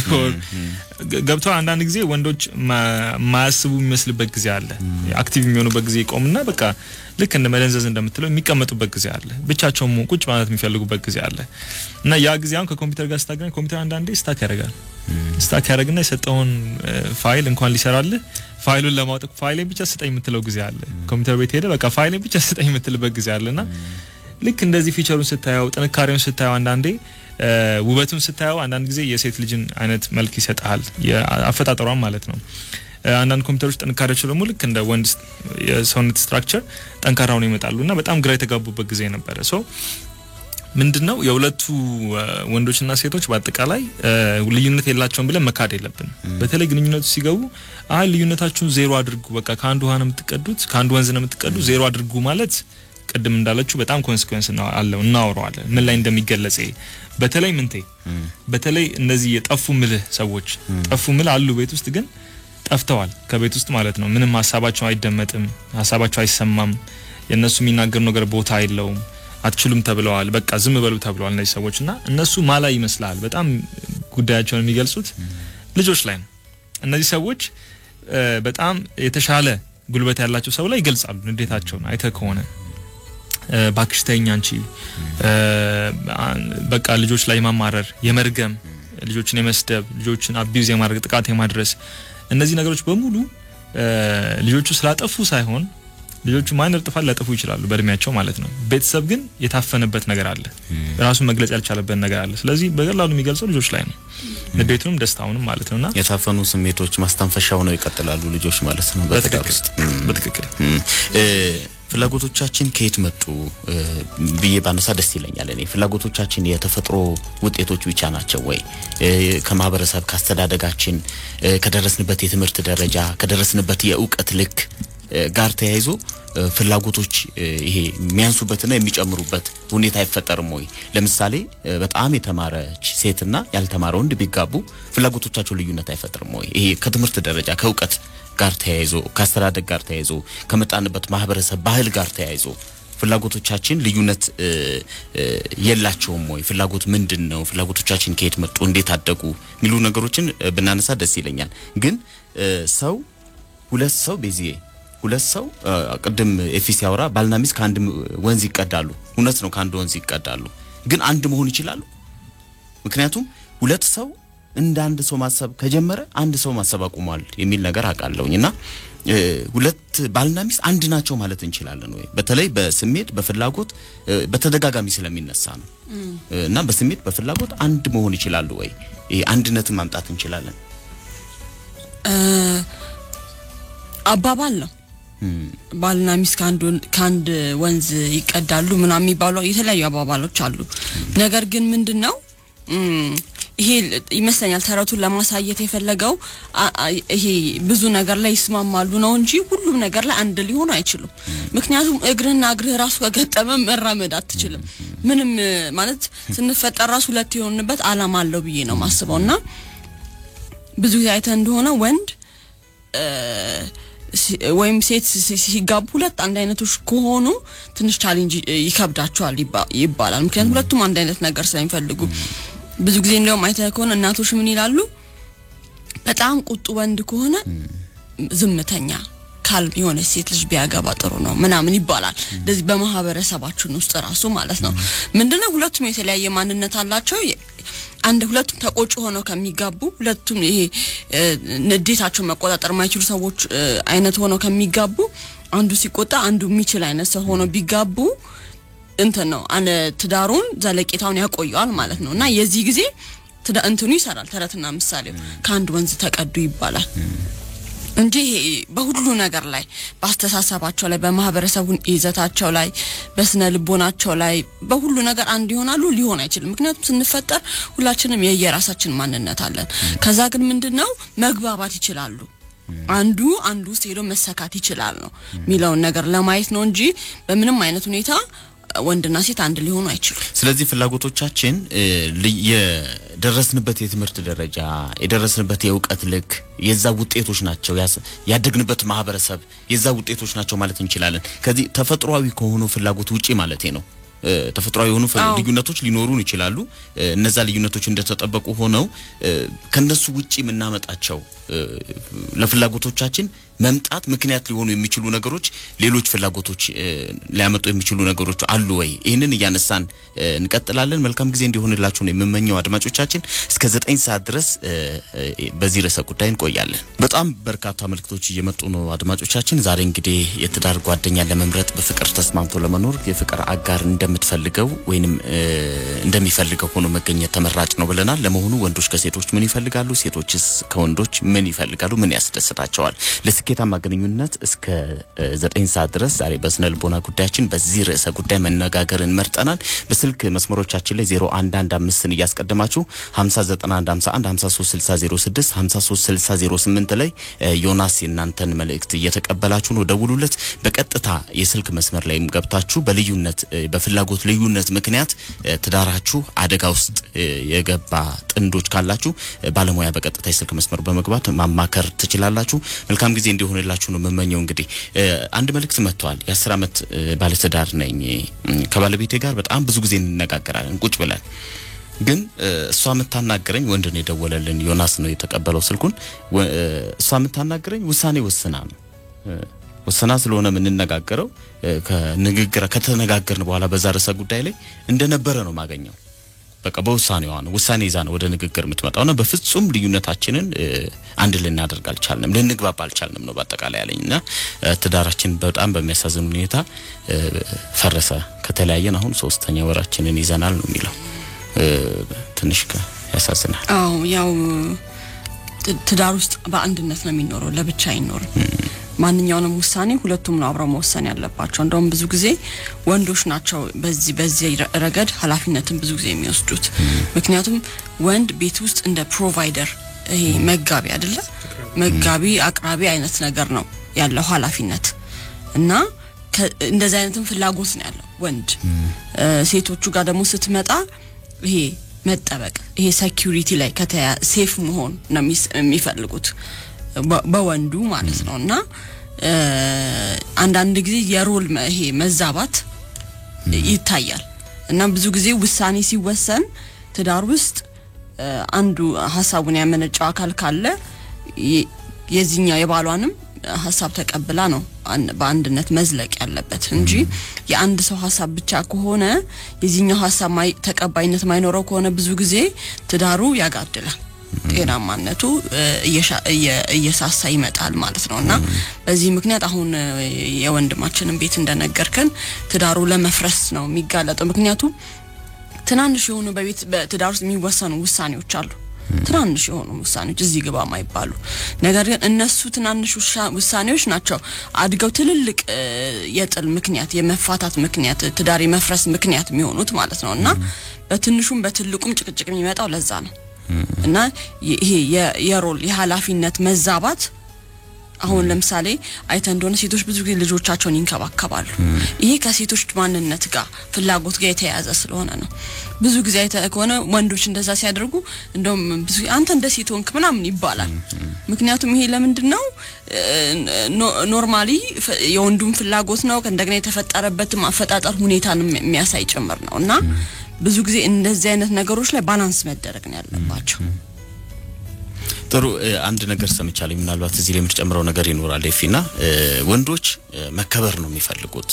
ገብተው አንዳንድ ጊዜ ወንዶች ማያስቡ የሚመስልበት ጊዜ አለ አክቲቭ የሚሆኑበት ጊዜ ቆምና በቃ ልክ እንደ መደንዘዝ እንደምትለው የሚቀመጡበት ጊዜ አለ ብቻቸውን ቁጭ ማለት የሚፈልጉበት ጊዜ አለ እና ያ ጊዜ አሁን ከኮምፒውተር ጋር ስታገናኝ ኮምፒውተር አንዳንዴ ስታክ ያደርጋልና የሰጠውን ፋይል እንኳን ሊሰራልህ ፋይሉን ለማውጣት ፋይሌን ብቻ ስጠኝ የምትለው ጊዜ አለ ኮምፒውተር ቤት ሄደ በቃ ፋይሌን ብቻ ስጠኝ የምትልበት ጊዜ አለና ልክ እንደዚህ ፊቸሩን ስታየው ጥንካሬውን ስታየው አንዳንዴ ውበቱን ስታየው አንዳንድ ጊዜ የሴት ልጅን አይነት መልክ ይሰጣል የአፈጣጠሯን ማለት ነው አንዳንድ ኮምፒውተሮች ጥንካሬዎች ደግሞ ልክ እንደ ወንድ የሰውነት ስትራክቸር ጠንካራው ነው ይመጣሉና በጣም ግራ የተጋቡበት ጊዜ ነበር ሶ ምንድነው የሁለቱ ወንዶችና ሴቶች በአጠቃላይ ልዩነት የላቸውም ብለን መካድ የለብን በተለይ ግንኙነቱ ሲገቡ ልዩነታችሁን ዜሮ አድርጉ በቃ ከአንዱ ውሃ ነው የምትቀዱት ከአንዱ ወንዝ ነው የምትቀዱ ዜሮ አድርጉ ማለት ቀደም እንዳለችው በጣም ኮንሲኩዌንስ ነው አለው እናወራዋለን ምን ላይ እንደሚገለጽ በተለይ ምንቴ በተለይ እነዚህ የጠፉ ምልህ ሰዎች ጠፉ ምል አሉ ቤት ውስጥ ግን ጠፍተዋል ከቤት ውስጥ ማለት ነው ምንም ሐሳባቸው አይደመጥም ሐሳባቸው አይሰማም የነሱ የሚናገር ነገር ቦታ አይለውም አትችሉም ተብለዋል በቃ ዝም በሉ ተብለዋል እነዚህ ሰዎችና እነሱ ማላ ይመስላል በጣም ጉዳያቸውን የሚገልጹት ልጆች ላይ ነው እነዚህ ሰዎች በጣም የተሻለ ጉልበት ያላቸው ሰው ላይ ይገልጻሉ እንዴታቸውን አይተ ከሆነ ባክሽተኛ አንቺ በቃ ልጆች ላይ ማማረር የመርገም ልጆችን የመስደብ ልጆችን አቢዩዝ የማድረግ ጥቃት የማድረስ እነዚህ ነገሮች በሙሉ ልጆቹ ስላጠፉ ሳይሆን ልጆቹ ማይነር ጥፋት ላጠፉ ይችላሉ በእድሜያቸው ማለት ነው ቤተሰብ ግን የታፈነበት ነገር አለ ራሱ መግለጽ ያልቻለበት ነገር አለ ስለዚህ በቀላሉ የሚገልጸው ልጆች ላይ ነው ንዴቱንም ደስታውንም ማለት ነውና የታፈኑ ስሜቶች ማስተንፈሻው ነው ይቀጥላሉ ልጆች ማለት ነው በትክክል ፍላጎቶቻችን ከየት መጡ ብዬ ባነሳ ደስ ይለኛል እኔ ፍላጎቶቻችን የተፈጥሮ ውጤቶች ብቻ ናቸው ወይ ከማህበረሰብ ካስተዳደጋችን ከደረስንበት የትምህርት ደረጃ ከደረስንበት የእውቀት ልክ ጋር ተያይዞ ፍላጎቶች ይሄ የሚያንሱበትና የሚጨምሩበት ሁኔታ አይፈጠርም ወይ ለምሳሌ በጣም የተማረች ሴትና ያልተማረ ወንድ ቢጋቡ ፍላጎቶቻቸው ልዩነት አይፈጠርም ወይ ይሄ ከትምህርት ደረጃ ከእውቀት ጋር ተያይዞ ካስተዳደግ ጋር ተያይዞ ከመጣንበት ማህበረሰብ ባህል ጋር ተያይዞ ፍላጎቶቻችን ልዩነት የላቸውም ወይ ፍላጎት ምንድነው ፍላጎቶቻችን ከየት መጡ እንዴት አደጉ ሚሉ ነገሮችን ብናነሳ ደስ ይለኛል ግን ሰው ሁለት ሰው ቀደም ኤፊስ ያወራ ባልና ሚስት ከአንድ ወንዝ ይቀዳሉ እውነት ነው ከአንድ ወንዝ ይቀዳሉ ግን አንድ መሆን ይችላሉ ምክንያቱም ሁለት ሰው እንደ አንድ ሰው ማሰብ ከጀመረ አንድ ሰው ማሰብ አቁሟል የሚል ነገር አቃለውኝና ሁለት ባልና ሚስት አንድ ናቸው ማለት እንችላለን ወይ በተለይ በስሜት በፍላጎት በተደጋጋሚ ስለሚነሳ ነው እና በስሜት በፍላጎት አንድ መሆን ይችላሉ ወይ ይሄ አንድነትን ማምጣት እንችላለን አባባል ነው ባልና ሚስት ከአንድ ወንዝ ይቀዳሉ ምናምን የሚባሉ የተለያዩ አባባሎች አሉ ነገር ግን ምንድነው ይሄ ይመስለኛል ተረቱን ለማሳየት የፈለገው ይሄ ብዙ ነገር ላይ ይስማማሉ ነው እንጂ ሁሉም ነገር ላይ አንድ ሊሆኑ አይችሉም ምክንያቱም እግርና እግር ራሱ ከገጠመ መራመድ አትችልም ምንም ማለት ስንፈጠር ራሱ ሁለት የሆንበት አላማ አለው ብዬ ነው ማስበውና ብዙ ጊዜ አይተ እንደሆነ ወንድ ወይም ሴት ሲጋቡ ሁለት አንድ አይነቶች ከሆኑ ትንሽ ቻሌንጅ ይከብዳቸዋል ይባላል ምክንያቱም ሁለቱም አንድ አይነት ነገር ስለሚፈልጉ ብዙ ጊዜ እንደውም አይተህ ከሆነ እናቶች ምን ይላሉ በጣም ቁጡ ወንድ ከሆነ ዝምተኛ ካልም የሆነ ሴት ልጅ ቢያገባ ጥሩ ነው ምናምን ይባላል እንደዚህ በማህበረሰባችን ውስጥ ራሱ ማለት ነው ምንድነው ሁለቱም የተለያየ ማንነት አላቸው አንድ ሁለቱም ተቆጭ ሆነው ከሚጋቡ ሁለቱም ይሄ ንዴታቸው መቆጣጠር ማይችሉ ሰዎች አይነት ሆነው ከሚጋቡ አንዱ ሲቆጣ አንዱ የሚችል አይነት ሰው ሆኖ ቢጋቡ እንትን ነው ትዳሩን ዘለቄታውን ያቆያል ማለት ነው። እና የዚህ ጊዜ እንትኑ ይሰራል ተረትና ምሳሌው ከአንድ ወንዝ ተቀዱ ይባላል እንጂ በሁሉ ነገር ላይ በአስተሳሰባቸው ላይ በማህበረሰቡ ይዘታቸው ላይ በስነ ልቦናቸው ላይ በሁሉ ነገር አንድ ይሆናሉ ሊሆን አይችልም። ምክንያቱም ስንፈጠር ሁላችንም የየራሳችን ማንነት አለን። ከዛ ግን ምንድነው መግባባት ይችላሉ። አንዱ ውስጥ ሄዶ መሰካት ይችላል ነው ሚለውን ነገር ለማየት ነው እንጂ በምንም አይነት ሁኔታ ወንድና ሴት አንድ ሊሆኑ አይችሉም። ስለዚህ ፍላጎቶቻችን የደረስንበት የትምህርት ደረጃ የደረስንበት የእውቀት ልክ የዛ ውጤቶች ናቸው። ያደግንበት ማህበረሰብ የዛ ውጤቶች ናቸው ማለት እንችላለን። ከዚህ ተፈጥሯዊ ከሆኑ ፍላጎት ውጪ ማለት ነው። ተፈጥሯዊ የሆኑ ልዩነቶች ሊኖሩን ይችላሉ። እነዛ ልዩነቶች እንደተጠበቁ ሆነው ከነሱ ውጪ ምናመጣቸው ለፍላጎቶቻችን መምጣት ምክንያት ሊሆኑ የሚችሉ ነገሮች ሌሎች ፍላጎቶች ሊያመጡ የሚችሉ ነገሮች አሉ ወይ? ይሄንን ያነሳን እንቀጥላለን። መልካም ጊዜ እንዲሆንላችሁ ነው የምመኘው አድማጮቻችን። እስከ 9 ሰዓት ድረስ በዚህ ርዕሰ ጉዳይ እንቆያለን። በጣም በርካታ መልክቶች እየመጡ ነው አድማጮቻችን። ዛሬ እንግዲህ የትዳር ጓደኛ ለመምረጥ በፍቅር ተስማምቶ ለመኖር የፍቅር አጋር እንደምትፈልገው ወይንም እንደሚፈልገው ሆኖ መገኘት ተመራጭ ነው ብለናል። ለመሆኑ ወንዶች ከሴቶች ምን ይፈልጋሉ? ሴቶችስ ከወንዶች ምን ይፈልጋሉ? ምን ያስደስታቸዋል? ለስኬታማ ግንኙነት እስከ 9 ሰዓት ድረስ ዛሬ በስነ ልቦና ጉዳያችን በዚህ ርዕሰ ጉዳይ መነጋገርን መርጠናል። በስልክ መስመሮቻችን ላይ 0115ን እያስቀደማችሁ 509151 536006 536008 ላይ ዮናስ የናንተን መልእክት እየተቀበላችሁ ነው። ደውሉለት። በቀጥታ የስልክ መስመር ላይም ገብታችሁ በልዩነት በፍላጎት ልዩነት ምክንያት ትዳራችሁ አደጋ ውስጥ የገባ ጥንዶች ካላችሁ ባለሙያ በቀጥታ የስልክ መስመር በመግባት ማማከር ትችላላችሁ። መልካም ጊዜ እንዲሆንላችሁ ነው የምመኘው። እንግዲህ አንድ መልእክት መጥቷል። የ10 ዓመት ባለትዳር ነኝ። ከባለቤቴ ጋር በጣም ብዙ ጊዜ እንነጋገራለን ቁጭ ብለን። ግን እሷ የምታናገረኝ ወንድ ነው የደወለልን። ዮናስ ነው የተቀበለው ስልኩን። እሷ የምታናገረኝ ውሳኔ ወስና ነው። ወሰና ስለሆነ ምንነጋገረው ከተነጋገርን በኋላ በዛ ርዕሰ ጉዳይ ላይ እንደነበረ ነው ማገኘው። በቃ በውሳኔዋ ነው ውሳኔ ይዛ ነው ወደ ንግግር የምትመጣውና በፍጹም ልዩነታችንን አንድ ልናደርግ አልቻልንም፣ ልንግባባ አልቻልንም ነው በአጠቃላይ ያለኝና ትዳራችን በጣም በሚያሳዝን ሁኔታ ፈረሰ። ከተለያየን አሁን 3ኛ ወራችንን ይዘናል ነው የሚለው። ትንሽ ያሳዝናል። ያው ትዳር ውስጥ በአንድነት ነው የሚኖረው፣ ለብቻ አይኖርም። ማንኛውንም ውሳኔ ሁለቱም ነው አብረው መወሰን ያለባቸው። እንደውም ብዙ ጊዜ ወንዶች ናቸው በዚህ ረገድ ኃላፊነትን ብዙ ጊዜ የሚወስዱት። ምክንያቱም ወንድ ቤት ውስጥ እንደ ፕሮቫይደር ይሄ መጋቢ አይደለ? መጋቢ አቅራቢ አይነት ነገር ነው ያለው ኃላፊነት እና እንደዚህ አይነትም ፍላጎት ነው ያለው ወንድ። ሴቶቹ ጋር ደግሞ ስትመጣ ይሄ መጠበቅ ይሄ ሴኩሪቲ ላይ ሴፍ መሆን ነው የሚፈልጉት በወንዱ ማለት ነውና አንዳንድ ጊዜ የሮል ይሄ መዛባት ይታያል እና ብዙ ጊዜ ውሳኔ ሲወሰን ትዳር ውስጥ አንዱ ሐሳቡን ያመነጨው አካል ካለ የዚህኛው የባሏንም ሐሳብ ተቀብላ ነው በአንድነት መዝለቅ ያለበት እንጂ የአንድ ሰው ሐሳብ ብቻ ከሆነ የዚህኛው ሐሳብ ተቀባይነት ማይኖረው ከሆነ ብዙ ጊዜ ትዳሩ ያጋድላል። ጤናማነቱ እየሳሳ ይመጣል ማለት ነውና በዚህ ምክንያት አሁን የወንድማችንን ቤት እንደነገርከን ትዳሩ ለመፍረስ ነው የሚጋለጠው። ምክንያቱም ትናንሽ የሆኑ በትዳር ውስጥ የሚወሰኑ ውሳኔዎች አሉ። ትናንሽ የሆኑ ውሳኔዎች እዚህ ግባ ማይባሉ ነገር ግን እነሱ ትናንሽ ውሳኔዎች ናቸው አድገው ትልልቅ የጥል ምክንያት የመፋታት ምክንያት ትዳር የመፍረስ ምክንያት የሚሆኑት ማለት ነውና በትንሹም በትልቁም ጭቅጭቅ የሚመጣው ለዛ ነው። እና ይሄ የሮል የኃላፊነት መዛባት አሁን ለምሳሌ አይተ እንደሆነ ሴቶች ብዙ ጊዜ ልጆቻቸውን ይንከባከባሉ። ይሄ ከሴቶች ማንነት ጋር ፍላጎት ጋር የተያያዘ ስለሆነ ነው። ብዙ ጊዜ አይተ ከሆነ ወንዶች እንደዛ ሲያደርጉ እንደውም ብዙ አንተ እንደ ሴት ሆንክ ምናምን ይባላል። ምክንያቱም ይሄ ለምንድነው ኖርማሊ የወንዱም ፍላጎት ነው እንደገና የተፈጠረበትም አፈጣጠር ሁኔታን የሚያሳይ ጭምር ነውና ብዙ ጊዜ እንደዚህ አይነት ነገሮች ላይ ባላንስ መደረግ ነው ያለባቸው። ጥሩ አንድ ነገር ሰምቻለሁ። ምናልባት እዚህ ላይ የምትጨምረው ነገር ይኖራል ኤፊና ወንዶች መከበር ነው የሚፈልጉት፣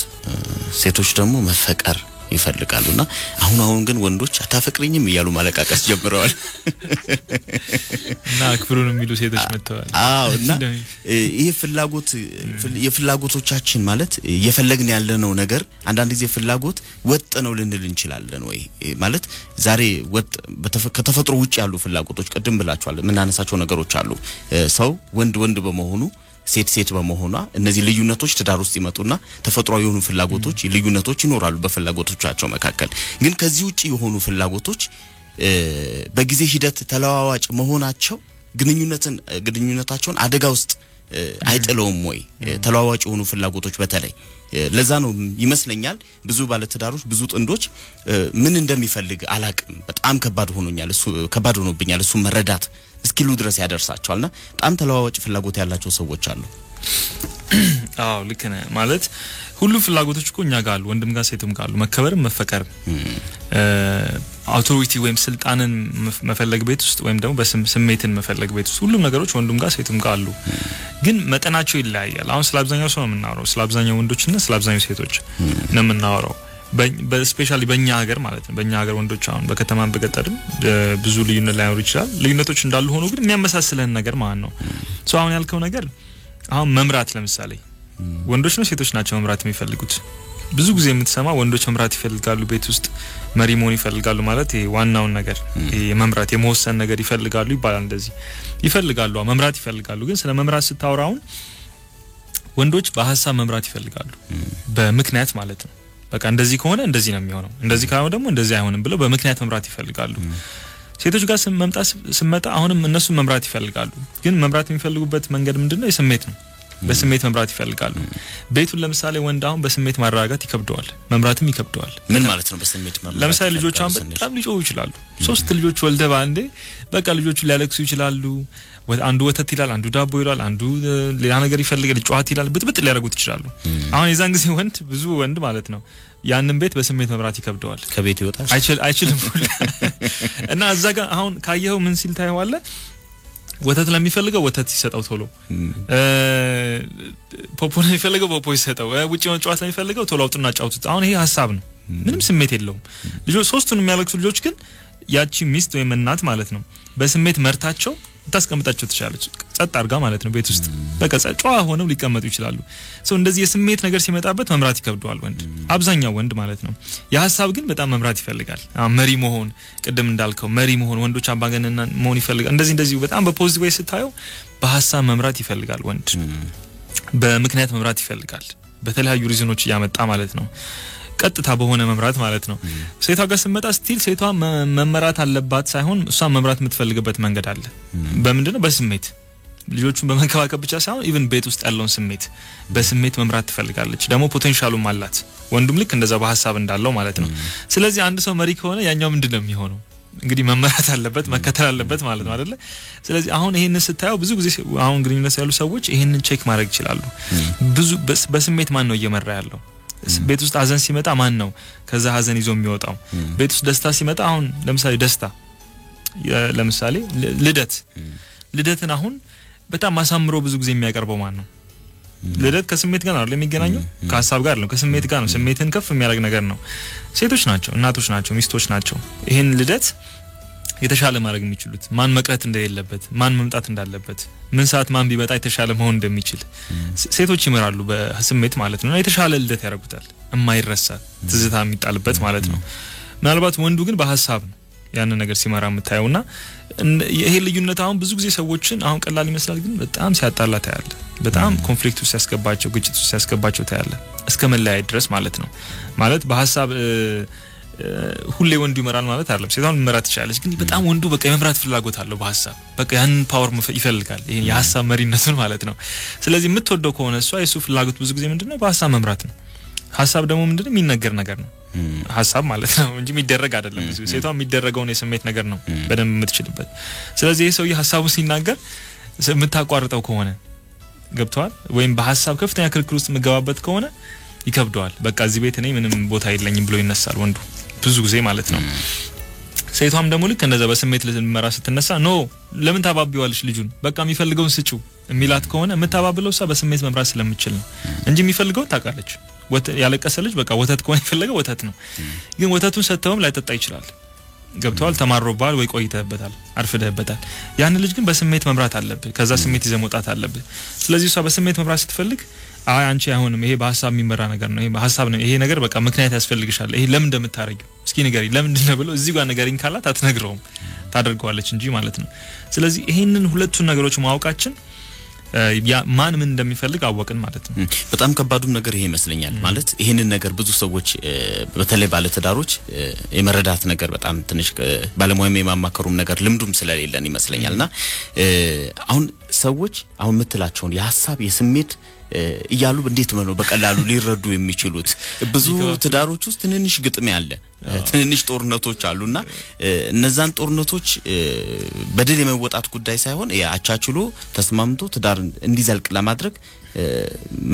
ሴቶች ደግሞ መፈቀር ይፈልጋሉና አሁን ግን ወንዶች አታፈቅሪኝም እያሉ ማለቃቀስ ጀምረዋል እና አክብሩን የሚሉ ሴቶች መጥተዋል እና ይሄ የፍላጎቶቻችን ማለት የፈለግን ያለነው ነገር አንዳንድ ጊዜ ፍላጎት ወጥ ነው ልንል እንችላለን ወይ ማለት ዛሬ ወጥ ከተፈጥሮ ውጪ ያሉ ፍላጎቶች ቀደም ብላችኋል ምናነሳቸው ነገሮች አሉ ሰው ወንድ በመሆኑ ሴት በመሆኗ እነዚህ ልዩነቶች ትዳር ውስጥ ይመጡና ተፈጥሯዊ የሆኑ ፍላጎቶች ልዩነቶች ይኖራሉ በፍላጎቶቻቸው መካከል ግን ከዚህ ውጪ የሆኑ ፍላጎቶች በጊዜ ሂደት ተለዋዋጭ መሆናቸው ግንኙነታቸውን አደጋ ውስጥ አይጥለውም ወይ ተለዋዋጭ የሆኑ ፍላጎቶች በተለይ ለዛ ነው ይመስለኛል ብዙ ባለትዳሮች ብዙ ጥንዶች ምን እንደሚፈልግ አላቅም በጣም ከባድ ሆኖብኛል እሱ መረዳት እስኪሉ ድረስ ያደርሳቸዋልና በጣም ተለዋዋጭ ፍላጎት ያላቸው ሰዎች አሉ አዎ ልክ ነህ ማለት ሁሉ ፍላጎቶች እኮ እኛ ጋር አሉ ወንድም ጋር ሴትም ጋር አሉ መከበርም መፈቀርም አውቶሪቲ ወይም ስልጣንን መፈለግ ቤት ውስጥ ወይም ደግሞ በስሜትን መፈለግ ቤት ውስጥ ሁሉም ነገሮች ወንድም ጋር ሴትም ጋር አሉ ግን መጠናቸው ይለያያል አሁን ስለአብዛኛው ሰው ነው የምናወራው ስለአብዛኛው ወንዶችና ስለአብዛኛው ሴቶች ነው የምናወራው በስፔሻሊ በእኛ ሀገር ማለት ነው በእኛ ሀገር ወንዶች አሁን በከተማም በገጠርም ብዙ ልዩነት ላይኖር ይችላል ልዩነቶች እንዳሉ ሆኖ ግን የሚያመሳስለን ነገር ማለት ነው ሶ አሁን ያልከው ነገር አሁን መምራት ለምሳሌ ወንዶች ነው ሴቶች ናቸው መምራት የሚፈልጉት ብዙ ጊዜ የምትሰማ ወንዶች መምራት ይፈልጋሉ ቤት ውስጥ መሪ መሆን ይፈልጋሉ ማለት ይሄ ዋናውን ነገር ይሄ መምራት የመወሰን ነገር ይፈልጋሉ ይባላል እንደዚህ ይፈልጋሉ መምራት ይፈልጋሉ ግን ስለ መምራት ስታወራውን ወንዶች በሐሳብ መምራት ይፈልጋሉ በምክንያት ማለት ነው በቃ እንደዚህ ከሆነ እንደዚህ ነው የሚሆነው እንደዚህ ካለው ደግሞ እንደዚህ አይሆንም ብለው በምክንያት መምራት ይፈልጋሉ ሴቶች ጋር ስመጣ አሁንም እነሱ መምራት ይፈልጋሉ ግን መምራት የሚፈልጉበት መንገድ ምንድነው የስሜት ነው በስሜት መምራት ይፈልጋሉ ቤቱን ለምሳሌ ወንድ አሁን በስሜት ማረጋጋት ይከብደዋል መምራትም ይከብደዋል ምን ማለት ነው በስሜት መምራት ለምሳሌ ልጆች አሁን በጣም ሊጮሁ ይችላሉ 3 ልጆች ወልደ ባንዴ በቃ ልጆቹ ሊያለቅሱ ይችላሉ አንዱ ወተት ይላል አንዱ ዳቦ ይላል አንዱ ሌላ ነገር ይፈልጋል ጨዋታ ይላል ብጥብጥ ሊያረጉት ይችላሉ አሁን የዛን ጊዜ ብዙ ወንድ ማለት ነው ያንን ቤት በስሜት መምራት ይከብደዋል ከቤት ይወጣል አይችልም እና እዛ ጋር አሁን ካየው ምን ሲል ታየዋለህ ወተት ለሚፈልገው ወተት ይሰጣው ቶሎ ፖፖ ለሚፈልገው ፖፖ ይሰጣው ውጪ ጨዋታ ለሚፈልገው ቶሎ አውጥና ጫውቱት አሁን ይሄ ሐሳብ ነው ምንም ስሜት የለውም ልጆች ሶስቱን የሚያለቅሱ ልጆች ግን ያቺ ሚስት ወይም እናት ማለት ነው በስሜት መርታቸው ታስቀምጣቸው ትችላለች ጸጥ አርጋ ማለት ነው ቤት ውስጥ በቃ ጨዋ ሆነው ሊቀመጡ ይችላሉ ሶ እንደዚህ የስሜት ነገር ሲመጣበት መምራት ይከብደዋል ወንድ አብዛኛው ወንድ ማለት ነው የሐሳብ ግን በጣም መምራት ይፈልጋል መሪ መሆን ቅድም እንዳልከው መሪ መሆን ወንዶች አምባገነን መሆን ይፈልጋል እንደዚህ በጣም በፖዚቲቭ ወይ ስታየው በሐሳብ መምራት ይፈልጋል ወንድ በምክንያት መምራት ይፈልጋል በተለያዩ ሪዝኖች ያመጣ ማለት ነው ቀጥታ በሆነ መምራት ማለት ነው ሴቷ ጋር ስመጣ ስቲል ሴቷ መመራት አለባት ሳይሆን እሷ መምራት የምትፈልግበት መንገድ አለ በምንድነው በስሜት ልጆቹን በመንከባከብ ብቻ ሳይሆን ኢቭን ቤት ውስጥ ያለውን ስሜት በስሜት መምራት ትፈልጋለች ደግሞ ፖቴንሻሉም አላት ወንዱም ልክ እንደዛ በሐሳብ እንዳለው ማለት ነው ስለዚህ አንድ ሰው መሪ ከሆነ ያኛው ምንድነው የሚሆነው እንግዲህ መመራት አለበት መከተል አለበት ማለት ነው አይደለ ስለዚህ አሁን ይሄንን ስታየው ብዙ ጊዜ አሁን ግንኙነት ያሉ ሰዎች ይሄንን ቼክ ማድረግ ይችላሉ ብዙ በስሜት ማን ነው እየመራ ያለው ቤት ውስጥ ሀዘን ሲመጣ ማን ነው ከዛ ሀዘን ይዞ የሚወጣው ቤት ውስጥ ደስታ ሲመጣ አሁን ለምሳሌ ልደትን አሁን በጣም ማሳምሮ ብዙ ጊዜ የሚያቀርበው ማን ነው ልደት ከስሜት ጋር ነው የሚገናኘው ከሐሳብ ጋር ነው ከስሜት ጋር ነው ስሜትን ከፍ የሚያደርግ ነገር ነው ሴቶች ናቸው እናቶች ናቸው ሚስቶች ናቸው ይሄን ልደት የተሻለ ማድረግ የሚችሉት ማን መቅረት እንደሌለበት ማን መምጣት እንዳለበት ምን ሰዓት ማን ቢመጣ የተሻለ መሆን እንደሚችል ሴቶች ይመራሉ በስሜት ማለት ነው የተሻለ ልደት ያደርጉታል የማይረሳ ትዝታ የሚጣልበት ማለት ነው ምናልባት ወንዱ ግን በሐሳብ ነው ያንን ነገር ሲመራ የምታየውና ይሄ ልዩነት አሁን ብዙ ጊዜ ሰዎችን አሁን ቀላል ይመስላል ግን በጣም ሲያጣላ ታያለ በጣም ኮንፍሊክት ውስጥ ያስገባቸው ግጭት ውስጥ ያስገባቸው ታያለ እስከ መለያየት ድረስ ማለት ነው ማለት በሐሳብ ሁሌ ወንዱ ይመራል ማለት አይደለም ሴቷን መምራት ይችላልች ግን በጣም ወንዱ በቃ የመምራት ፍላጎት አለው በሐሳብ በቃ ያንን ፓወር ይፈልጋል ይሄ የሐሳብ መሪነቱን ማለት ነው ስለዚህ የምትወደው ከሆነ እሷ የሱ ፍላጎት ብዙ ጊዜ ምንድነው በሐሳብ መምራት ነው ሐሳብ ደግሞ ምንድነው የሚነገር ነገር ነው ሐሳብ ማለት ነው እንጂ የሚደረግ አይደለም ሴቷ የሚደረገውን የስሜት ነገር ነው በደንብ የምትችልበት ስለዚህ ይሄ ሰው የሐሳቡ ሲናገር የምታቋርጠው ከሆነ ገብቷል ወይም በሐሳብ ከፍተኛ ክርክር ውስጥ መገባበት ከሆነ ይከብደዋል በቃ እዚህ ቤት እኔ ምንም ቦታ የለኝም ብሎ ይነሳል ወንዱ ብዙ ጊዜ ማለት ነው ሴቷም ደግሞ ልክ እንደዛ በስሜት ልትመራ ስትነሳ ኖ ለምን ታባቢዋለሽ ልጁን በቃ የሚፈልገውን ስጪው የሚላት ከሆነ የምታባብለው እሷ በስሜት መምራት ስለምትችል ነው እንጂ የሚፈልገው ታውቃለች ያለቀሰ ልጅ በቃ ወተት ከሆነ ይፈልገው ወተት ነው ግን ወተቱን ሰጥተውም ላይጠጣ ይችላል ገብቷል ተማሮባል ወይ ቆይተህበታል አርፍደህበታል ያን ልጅ ግን በስሜት መምራት አለበት ከዛ ስሜት ይዘህ መውጣት አለበት ስለዚህ እሷ በስሜት መምራት ስትፈልግ አንቺ አይሆንም ይሄ በሐሳብ የሚመራ ነገር ነው ይሄ በሐሳብ ነው ይሄ ነገር በቃ ምክንያት ያስፈልግሻል ይሄ ለምን እንደምታረጊው እስኪ ንገሪ ለምን እንደነ ብሎ እዚህ ጋር ንገሪኝ ካላት አትነግረውም ታደርገዋለች እንጂ ማለት ነው ስለዚህ ይሄንን ሁለቱን ነገሮች ማወቃችን ማን ምን እንደሚፈልግ አወቅን ማለት ነው በጣም ከባዱም ነገር ይሄ ይመስለኛል ማለት ይሄንን ነገር ብዙ ሰዎች በተለይ ባለ ተዳሮች የመረዳት ነገር በጣም ትንሽ ባለሙያም የማማከሩም ነገር ልምዱም ስለሌለን ይመስለኛልና አሁን ሰዎች አሁን ምትላቸውን የሐሳብ የስሜት እያሉ እንዴት ነው በቀላሉ ሊረዱ የሚችሉት ብዙ ተዳሮች ውስጥ ትንንሽ ግጥም ያለ ትንንሽ ጦርነቶች አሉና እነዛን ጦርነቶች በድል የመወጣት ጉዳይ ሳይሆን ያቻችሎ ተስማምቶ ተዳር እንዲዘልቅ ለማድረግ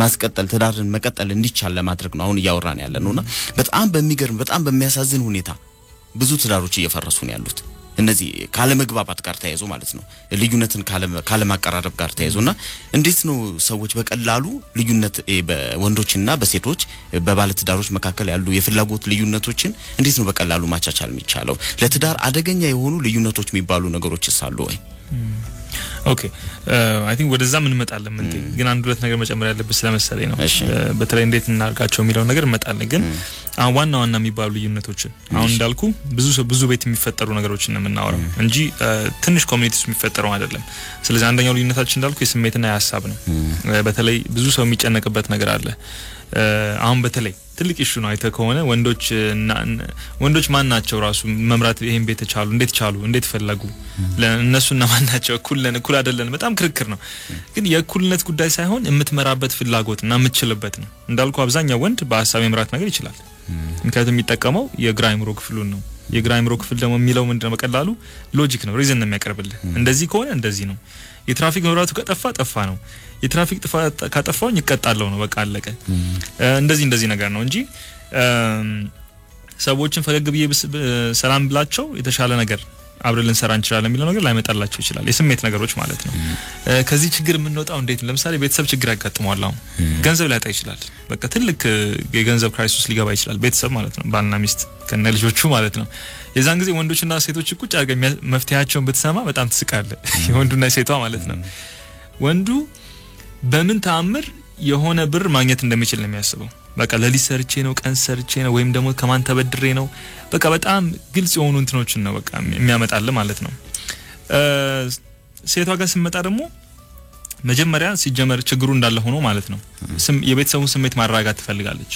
ማስቀጠል ተዳርን መቀጠል እንዲቻል ለማድረግ ነው አሁን ያወራን ያለነውና በጣም በሚገርም በጣም በሚያሳዝን ሁኔታ ብዙ ተዳሮች እየፈረሱ ነው ያሉት እነዚህ ካለ መግባባት ጋር ተያይዞ ማለት ነው ልዩነትን ካለ ማቀራረብ ጋር ተያይዞና እንዴት ነው ሰዎች በቀላሉ ልዩነት በወንዶችና በሴቶች በባለ ተዳሮች መካከል ያሉ የፍላጎት ልዩነቶችን እንዴት ነው በቀላሉ ማቻቻል የሚቻለው ለተዳር አደገኛ የሆኑ ልዩነቶች የሚባሉ ነገሮችስ አሉ ወይ ኦኬ አይ ቲንክ ወደዛ ምን መጣለን ምን ግን አንድ ሁለት ነገር መጨመር ያለበት ስለመሰለኝ ነው በተለይ እንዴት እናርጋቸው የሚለው ነገር መጣለን ግን ዋና የሚባሉ ልዩነቶችን አሁን እንዳልኩ ብዙ ቤት የሚፈጠሩ ነገሮችን ነው የምናወራው እንጂ ትንሽ ኮሚኒቲስ የሚፈጠረው አይደለም ስለዚህ አንደኛው ልዩነታችን እንዳልኩ የስሜትና የሐሳብ ነው በተለይ ብዙ ሰው የሚጨነቅበት ነገር አለ አሁን በተለይ ትልቅ ኢሹ ነው አይተ ከሆነ ወንዶች ማን ናቸው ራሱ መምራት ይሄን ቤት ተቻሉ እንዴት ፈለጉ ለነሱና ማን ናቸው እኩል አይደለም በጣም ክርክር ነው ግን የእኩልነት ጉዳይ ሳይሆን የምትመራበት ፍላጎትና የምትችልበት ነው እንዳልኩ አብዛኛው ወንድ በሐሳብ የምራት ነገር ይችላል ምክንያቱም የሚጠቀመው የግራ አእምሮ ክፍሉን ነው የግራ አእምሮ ክፍል ደግሞ የሚለው ምንድነው በቀላሉ ሎጂክ ነው ሪዝን ነው የሚያቀርብልህ እንደዚህ ከሆነ እንደዚህ ነው የትራፊክ መብራቱ ከጠፋ ነው የትራፊክ ጥፋት ካጠፋውኝ ይቀጣለው ነው በቃ አለቀ እንደዚህ ነገር ነው እንጂ ሰዎችን ፈገግ ብዬ ሰላም ብላቸው የተሻለ ነገር አብረን ሰራ እንችላለን የሚለው ነገር ላይመጣላቸው ይችላል የስሜት ነገሮች ማለት ነው ከዚህ ችግር የምንወጣው እንዴት ለምሳሌ ቤተሰብ ችግር ያጋጥመዋል አሁን ገንዘብ ላይጣ ይችላል በቃ ትልቅ የገንዘብ ክራይሲስ ሊገባ ይችላል ቤተሰብ ማለት ነው ባልና ሚስት ከነ ልጆቹ ማለት ነው የዛን ጊዜ ወንዶችና ሴቶች ቁጭ አድርገው መፍትሄያቸውን ብትሰማ በጣም ትስቃለህ የወንዱና የሴቷ ማለት ነው ወንዱ በምን ተአምር የሆነ ብር ማግኘት እንደሚችል ነው የሚያስበው በቃ ለሊት ሰርቼ ነው ቀን ሰርቼ ነው ወይም ደግሞ ከማን ተበድሬ ነው በቃ በጣም ግልጽ የሆኑ እንትኖችን ነው በቃ የሚያመጣል ማለት ነው ሴቷ ጋር ስመጣ ደግሞ መጀመሪያ ሲጀመር ችግሩ እንዳለ ሆኖ ማለት ነው የቤተሰቡን ስሜት ማረጋጋት ትፈልጋለች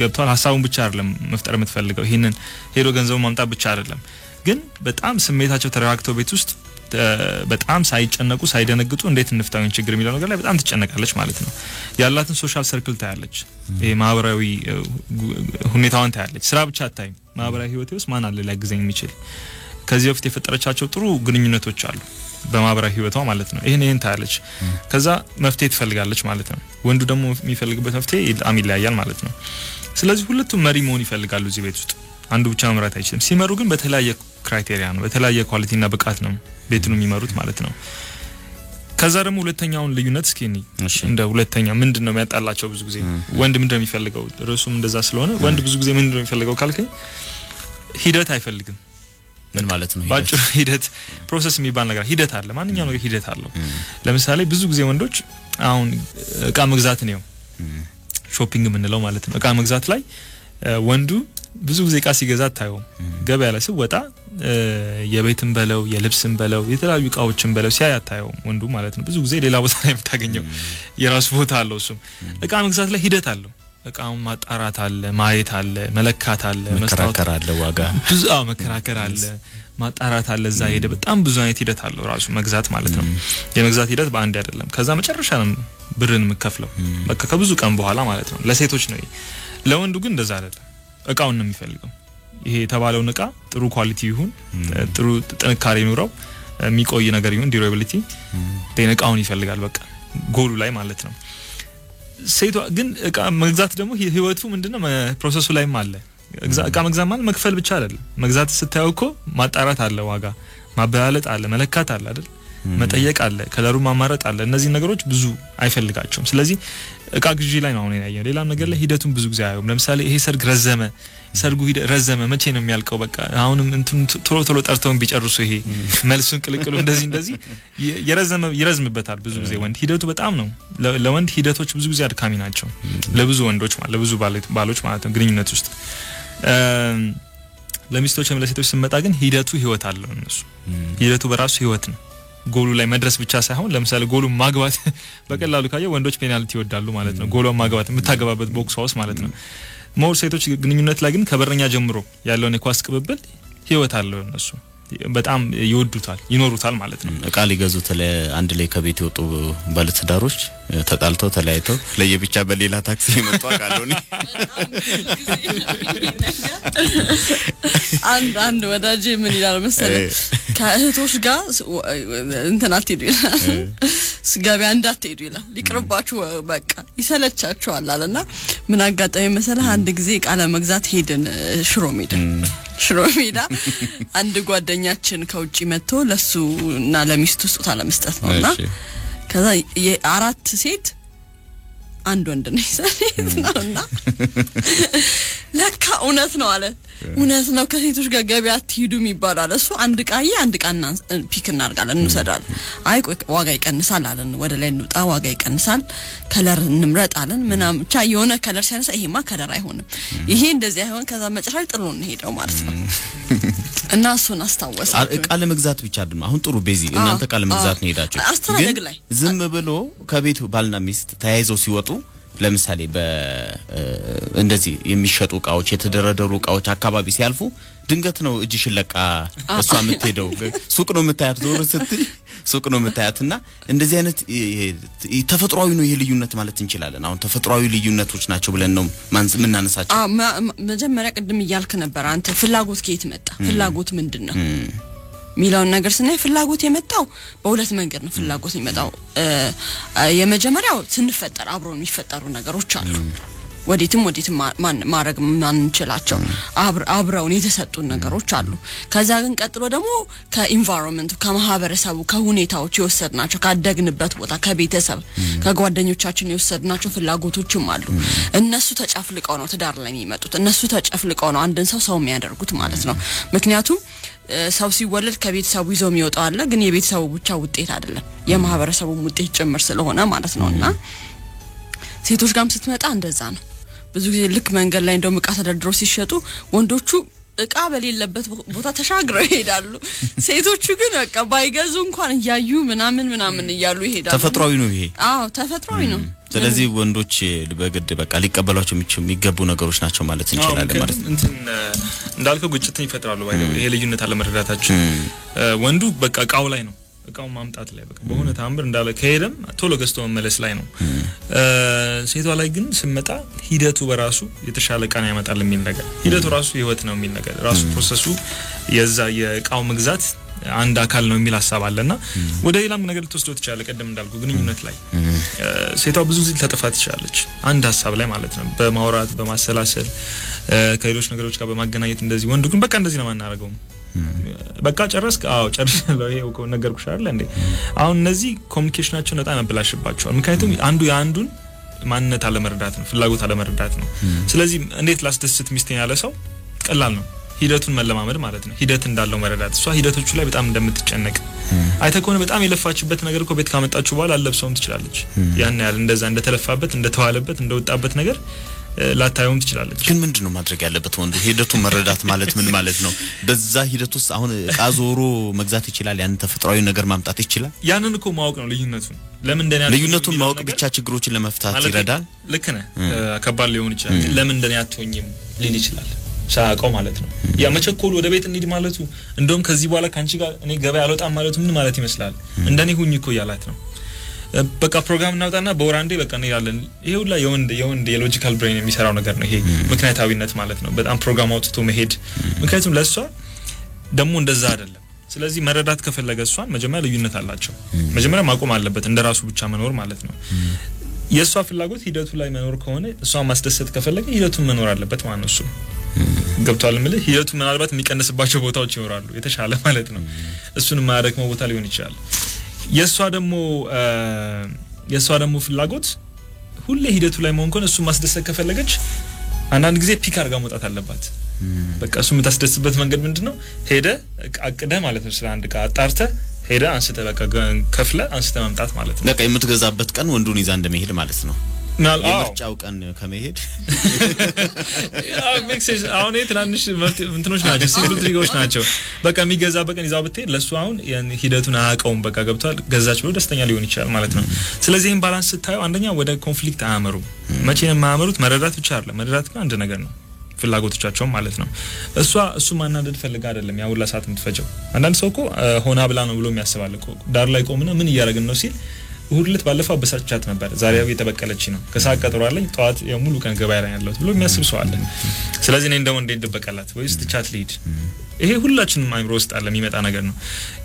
ገብቷል ሐሳቡን ብቻ አይደለም መፍጠር የምትፈልገው ይሄንን ሄዶ ገንዘቡ ማምጣት ብቻ አይደለም ግን በጣም ስሜታቸው ተረጋግተው ቤት ውስጥ በጣም ሳይጨነቁ ሳይደነግጡ እንዴት እንፍታውን ችግር የሚለው ነገር ላይ በጣም ትጨነቃለች ማለት ነው ያላትን ሶሻል ሰርክል ታያለች ይሄ ማህበራዊ ሁኔታውን ታያለች ስራ ብቻ አታይም ማህበራዊ ህይወቴ ውስጥ ማን አለ ሊያግዘኝ የሚችል ከዚህ በፊት የፈጠረቻቸው ጥሩ ግንኙነቶች አሉ በማህበራዊ ህይወቷ ማለት ነው ይሄን ታያለች ከዛ መፍትሄ ትፈልጋለች ማለት ነው ወንዱ ደግሞ የሚፈልግበት መፍትሄ በጣም ይለያያል ማለት ነው ስለዚህ ሁለቱም መሪ መሆን ይፈልጋሉ እዚህ ቤት ውስጥ አንዱ ብቻ መምራት አይችልም ሲመሩ ግን በተለያየ ክራይቴሪያ ነው በተለያየ ኳሊቲና ብቃት ነው ቤቱን የሚመሩት ማለት ነው ከዛ ደግሞ ሁለተኛውን ልዩነት እስኪኒ እንደ ሁለተኛ ምንድነው የሚያጣላቸው ብዙ ጊዜ ወንድ ምንድነው የሚፈልገው ርዕሱም እንደዛ ስለሆነ ወንድ ብዙ ጊዜ ምንድነው የሚፈልገው ካልከኝ ሂደት አይፈልግም ምን ማለት ነው ባጭሩ ሂደት ፕሮሰስ የሚባል ነገር ሂደት አለ ማንኛውም ነገር ሂደት አለው ለምሳሌ ብዙ ጊዜ ወንዶች አሁን እቃ መግዛት ነው ሾፒንግ የምንለው ማለት ነው እቃ መግዛት ላይ ወንዱ ብዙ ጊዜ እቃ ሲገዛ ታየው ገበያ ላይ ሲወጣ የቤትም በለው የልብስም በለው የተለያዩ እቃዎችም በለው ሲያያታየው ወንዱ ማለት ነው ብዙ ጊዜ ሌላ ቦታ ላይ የምታገኘው የራሱ ቦታ አለው እሱ እቃ መግዛት ላይ ሂደት አለው እቃውን ማጣራት አለ ማየት አለ መለካት አለ መከራከር አለ ዋጋ ብዙ መከራከር አለ ማጣራት አለ እዛ ሄደ በጣም ብዙ አይነት ሂደት አለው ራሱ መግዛት ማለት ነው የመግዛት ሂደት በአንድ አይደለም ከዛ መጨረሻ ነው ብርን የምከፍለው በቃ ከብዙ ቀን በኋላ ማለት ነው ለሴቶች ነው ለወንዱ ግን እንደዛ አይደለም እቃውን ነው የሚፈልገው ይሄ የተባለውን እቃ ጥሩ ኳሊቲ ይሁን ጥሩ ጥንካሬ ይኑረው የሚቆይ ነገር ይሁን ዲዩራቢሊቲ እቃውን ይፈልጋል በቃ ጎሉ ላይ ማለት ነው ሴቷ ግን እቃ መግዛት ደግሞ ህይወቱ ምንድነው ፕሮሰሱ ላይም አለ እቃ መግዛት ማለት መክፈል ብቻ አይደለም መግዛት ስታየው እኮ ማጣራት አለ ዋጋ ማበላለጥ አለ መለካት አለ አይደል መጠየቅ አለ ከለሩ ማማረጥ አለ እነዚህ ነገሮች ብዙ አይፈልጋቸውም ስለዚህ እቃ ግዢ ላይ ነው ያየው ሌላም ነገር ላይ ሂደቱን ብዙ ጊዜ አየው ለምሳሌ ይሄ ሰርግ ሰርጉ ረዘመ መቼ ነው የሚያልቀው በቃ አሁንም እንትን ቶሎ ጠርተውን ቢጨርሱ ይሄ መልሱን ቅልቅሉ እንደዚህ ይረዝምበታል ብዙ ጊዜ ወንድ ሂደቱ በጣም ነው ለወንድ ሂደቶች ብዙ ጊዜ አድካሚ ናቸው ለብዙ ወንዶች ማለት ለብዙ ባሎች ማለት ነው ግንኙነት ውስጥ ለሚስቶችም ለሴቶች ስንመጣ ግን ሂደቱ ህይወት አለው እነሱ ሂደቱ በራሱ ህይወት ነው ጎሉ ላይ መድረስ ብቻ ሳይሆን ለምሳሌ ጎሉ ማግባት በቀላሉ ካየ ወንዶች ፔናልቲ ይወዳሉ ማለት ነው ጎሉ ማግባት የምታገባበት ቦክስ ሃውስ ማለት ነው ሞር ሴቶች ግንኙነት ላይ ግን ከበረኛ ጀምሮ ያለውን የኳስ ቅብብል ህይወት አለው እነሱ በጣም ይወዱታል ይኖሩታል ማለት ነው እቃ ሊገዙት አንድ ላይ ከቤት ይወጡ ባለትዳሮች ተጣልተው ተለያይተው ለየብቻ በሌላ ታክሲ ይመጣ ካለውኒ አንድ ወዳጄ ምን ይላል መሰለህ ከእህቶች ጋር እንትና አትሄዱ ይላል ስጋቢያ እንዳትሄዱ ይላል ሊቅርባችሁ በቃ ይሰለቻችኋል አለና ምን አጋጣሚ መሰለህ አንድ ጊዜ እቃ ለመግዛት ሄድን ሽሮ ሜዳ አንድ ጓደኛችን ከውጪ መጥቶ ለሱና ለሚስቱ ስጦታ ለመስጠት ነውና ከዛ የአራት ሴት አንድ ወንድ ነው ይሰለኝና ለካ እውነት ነው አለ እውነት ነው ከሴቶች ጋር ገበያ አትሄዱ የሚባለው አለ እሱ አንድ ቃና ፒክ እናርጋለን እንሰዳለን አይ ቆይ ዋጋ ይቀንሳል አለን ወደ ላይ እንውጣ ዋጋ ይቀንሳል ከለር እንምረጣለን ምናም ብቻ የሆነ ከለር ሲያነሳ ይሄማ ከለር አይሆንም ይሄ እንደዚህ አይሆን ከዛ መጨረሻ ጥሩ ነው ሄደው ማለት ነው እና እሱን አስታወሰ ቃል መግዛት ብቻ አይደለም አሁን ጥሩ ቤዚ እናንተ ቃል መግዛት ነው ሄዳችሁ አስተናገድ ላይ ዝም ብሎ ከቤቱ ባልና ሚስት ተያይዘው ሲወጡ ለምሳሌ እንደዚህ የሚሸጡ ቃዎች የተደረደሩ ቃዎች አካባቢ ሲያልፉ ድንገት ነው እጅሽን ለቃ እሷ የምትሄደው ሱቅ ነው የምታያት ዞር ስትይ ሱቅ ነው የምታያትና እንደዚህ አይነት ተፈጥሯዊ ነው ይሄ ልዩነት ማለት እንችላለን አሁን ተፈጥሯዊ ልዩነቶች ናቸው ብለን ነው ምናነሳቸው መጀመሪያ ቅድም ይያልክ ነበር አንተ ፍላጎት ከየት መጣ ፍላጎት ምንድነው ሚላውን ነገር ስናይ ፍላጎት የመጣው በሁለት መንገድ ነው ፍላጎት የመጣው የመጀመሪያው ስንፈጠር አብሮን የሚፈጠሩ ነገሮች አሉ ወዲትም ማረግ ማንችላቸው አብረውን የተሰጡን ነገሮች አሉ ከዛ ግን ቀጥሎ ደግሞ ከኢንቫይሮንመንት ከማህበረሰቡ ከሁኔታዎች የወሰድናቸው ካደግንበት ቦታ ከቤተሰብ ከጓደኞቻችን የወሰድናቸው ፍላጎቶችም አሉ እነሱ ተጨፍልቀው ነው ትዳር ላይ የሚመጡት እነሱ ተጨፍልቀው ነው አንድን ሰው የሚያደርጉት ማለት ነው ምክንያቱም ሰው ሲወለድ ከቤተሰቡ ይዞ የሚወጣው አለ ግን የቤተሰቡ ብቻ ውጤት አይደለም የማህበረሰቡ ውጤት ጭምር ስለሆነ ማለት ነውና ሴቶች ጋርም ስትመጣ እንደዛ ነው ብዙ ጊዜ ልክ መንገድ ላይ እንደው መቃ ተደርድሮ ሲሸጡ ወንዶቹ እቃ በሌለበት ቦታ ተሻግረው ይሄዳሉ ሴቶቹ ግን በቃ ባይገዙ እንኳን ያዩ ምናምን ይያሉ ይሄዳሉ ተፈጥሯዊ ነው ይሄ ተፈጥሯዊ ነው ስለዚህ ወንዶች በግድ በቃ ሊቀበሏቸው የሚገቡ ነገሮች ናቸው ማለት እንችላለን ማለት እንትን እንዳልከው ግጭትን ይፈጥራሉ ባይደው ይሄ ልዩነት አለ መረዳታችን ወንዱ በቃ እቃው ላይ ነው እቃው ማምጣት ላይ በቃ በሆነ ታምር እንዳለ ከሄደም ቶሎ ገዝቶ መመለስ ላይ ነው ሴቷ ላይ ግን ስመጣ ሂደቱ በራሱ የተሻለ ቃና ያመጣል የሚል ነገር ሂደቱ ራሱ ህይወት ነው የሚል ነገር ራሱ ፕሮሰሱ የዛ የእቃው መግዛት አንድ አካል ነው የሚል ሐሳብ አለና ወደ ሌላም ነገር ልትወስደው ትችላለህ ቀደም እንዳልኩ ግንኙነት ላይ ሴቷ ብዙ ጊዜ ተጠፋት ትችላለች አንድ ሐሳብ ላይ ማለት ነው በማውራት በማሰላሰል ከሌሎች ነገሮች ጋር በማገናኘት እንደዚህ ወንዱ ግን በቃ እንደዚህ ነው ማናረገው በቃ ጨረስክ ጨርሻለሁ ይሄው ነገርኩሽ አይደል እንዴ አሁን እነዚህ ኮሙኒኬሽናቸው በጣም ያበላሽባቸዋል ምክንያቱም አንዱ ያንዱን ማንነት አለመረዳት ነው ፍላጎት አለመረዳት ነው ስለዚህ እንዴት ላስደስት ሚስቴን ያለ ሰው ቀላል ነው ሂደቱን መለማመድ ማለት ነው ሂደት እንዳለው መረዳት እሷ ሂደቶቹ ላይ በጣም እንደምትጨነቅ አይተኮነ በጣም የለፋችበት ነገር እኮ ቤት ካመጣችሁ በኋላ አለብሰውም ትችላለች ያን ያህል እንደዛ እንደተለፋበት እንደተዋለበት እንደወጣበት ነገር ላታየውም ትችላለች ግን ምንድነው ማድረግ ያለበት ወንዱ ሂደቱን መረዳት ማለት ምን ማለት ነው በዛ ሂደት ውስጥ አሁን ቃዞሮ መግዛት ይችላል ያን ተፈጥሯዊ ነገር ማምጣት ይችላል ያንን እኮ ማወቅ ነው ለምን እንደኔ ልዩነቱን ማወቅ ብቻ ችግሮችን ለመፍታት ይረዳል ልክ ነህ ከባድ ሊሆን ይችላል ለምን እንደኔ አትሆኝም ሊል ይችላል ሳያውቀው ማለት ነው ያ መቸኮል ወደ ቤት እንሂድ ማለቱ እንደውም ከዚህ በኋላ ካንቺ ጋር እኔ ገበያ አልወጣም ማለቱ ምን ማለት ይመስላል እንደኔ ሁኝ እኮ ያላት ነው በቃ ፕሮግራም እናውጣና በወራንዴ በቃ ነው ያለን ይሄ ሁላ የወንድ የሎጂካል ብሬን የሚሰራው ነገር ነው ይሄ ምክንያታዊነት ማለት ነው በጣም ፕሮግራም አውጥቶ መሄድ ምክንያቱም ለሷ ደሞ እንደዛ አይደለም ስለዚህ መረዳት ከፈለገ እሷን መጀመሪያ ልዩነት አላቸው መጀመሪያ ማቆም አለበት እንደራሱ ብቻ መኖር ማለት ነው የሷ ፍላጎት ሂደቱ ላይ መኖር ከሆነ እሷ ማስደሰት ከፈለገ ሂደቱን መኖር አለበት ማለት ነው እሱ ገብቷል ማለት ሂደቱ ምናልባት የሚቀንስባቸው ቦታዎች ይኖራሉ የተሻለ ማለት ነው እሱን ማያደክመው ቦታ ሊሆን ይችላል የሷ ደግሞ ፍላጎት ሁሌ ሂደቱ ላይ መሆን ከሆነ እሱ ማስደሰት ከፈለገች አንዳንድ ጊዜ ፒክ አድርጋ መውጣት አለባት በቃ እሱ የምታስደስበት መንገድ ምንድነው ሄደ አቅደ ማለት ነው ስለ አንድ ቃ አጣርተ ሄደ አንስተ በቃ ከፍለ አንስተ መምጣት ማለት ነው በቃ የምትገዛበት ቀን ወንዱን ይዛ እንደመሄድ ማለት ነው የምርጫው ቀን ከመሄድ ሜክሴስ አሁን ትናንሽ እንትኖች ናቸው ሲምፕል ትሪጎች ናቸው በቃ የሚገዛበት ቀን ይዛው ብትሄድ ለሱ አሁን ሂደቱን አያውቀውም በቃ ገብቷል ገዛች ብሎ ደስተኛ ሊሆን ይችላል ማለት ነው ስለዚህ ይሄን ባላንስ ስታየው አንደኛ ወደ ኮንፍሊክት አያመሩም መቼ ነው የማያመሩት መረዳት ብቻ አይደለም መረዳት ግን አንድ ነገር ነው ፍላጎቶቻቸው ማለት ነው እሱ ማናደድ ፈልጋ አይደለም ያው ሁላ ሰዓት የምትፈጀው አንዳንድ ሰው እኮ ሆና ብላ ነው ብሎ የሚያስባል እኮ ዳር ላይ ቆምና ምን እያደረግን ነው ሲል ሁሉለት ባለፈው በሳቻት ነበር ዛሬው የተበቀለች ነው ከሳቅ ቀጥሯለኝ ጧት የሙሉ ቀን ገበያ ላይ ያለው ብሎ የሚያስብ ሰው አለ ስለዚህ እኔ እንደው እንደ ደበቀላት ወይስ ትቻት ሊድ ይሄ ሁላችንም አይምሮ ውስጥ አለ የሚመጣ ነገር ነው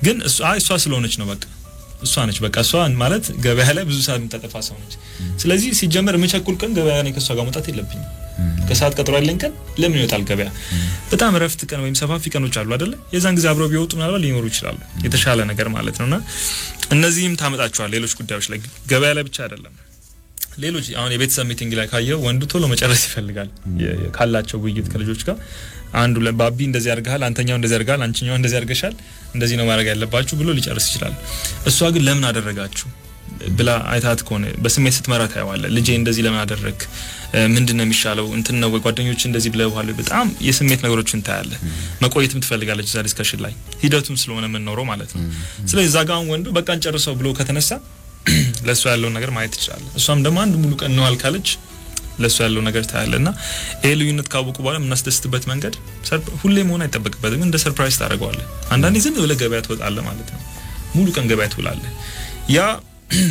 ግን እሷ ስለሆነች ነው በቃ እሷ ነች በቃ እሷ ማለት ገበያ ላይ ብዙ ሰዓት የምትጠፋ ሰው ነች ስለዚህ ሲጀመር መቸኩል ቀን ገበያ ላይ ከሷ ጋር መውጣት የለብኝ ከሰዓት ቀጥሯለኝ ቀን ለምን ይወጣል ገበያ በጣም ረፍት ቀን ወይም ሰፋፊ ቀኖች አሉ አይደለ የዛን ጊዜ አብረው ቢወጡ ምናልባት ሊኖሩ ይችላሉ የተሻለ ነገር ማለት ነውና እነዚህም ታመጣቸዋል ሌሎች ጉዳዮች ላይ ገበያ ላይ ብቻ አይደለም ሌሎች አሁን የቤተሰብ ሚቲንግ ላይ ካየው ወንዱ ቶሎ መጨረስ ይፈልጋል ካላቸው ውይይት ከልጆች ጋር አንዱ ለባቢ እንደዚህ ያርጋል አንተኛው እንደዚህ ያርጋል አንቺኛው እንደዚህ ያርገሻል እንደዚህ ነው ማድረግ ያለባችሁ ብሎ ሊጨርስ ይችላል እሷ ግን ለምን አደረጋችሁ ብላ አይታት ከሆነ በስሜት ስትመራ ታያዋለ ልጄ እንደዚህ ለምን አደረክ ምንድነው የሚሻለው እንትን ነው ጓደኞች እንደዚህ ብለዋል በጣም የስሜት ነገሮችን ታያለ መቆየትም ትፈልጋለች ዛሬ ስከሽል ላይ ሂደቱም ስለሆነ ምን ኖሮ ማለት ነው ስለዚህ ዛጋውን ወንዱ በቃ እንጨርሰው ብሎ ከተነሳ ለሱ ያለው ነገር ማየት ይችላል እሷም ደግሞ አንድ ሙሉ ቀን ነው አልካለች ለሱ ያለው ነገር ታያለና ኤልዩነት ካወቁ በኋላ ምናስደስትበት መንገድ ሁሌ መሆን አይተበቅበትም እንደ ሰርፕራይዝ ታደርገዋለህ አንዳንዴ ዝም ብለህ ገበያ ትወጣለህ ማለት ነው ሙሉ ቀን ገበያ ትውላለህ ያ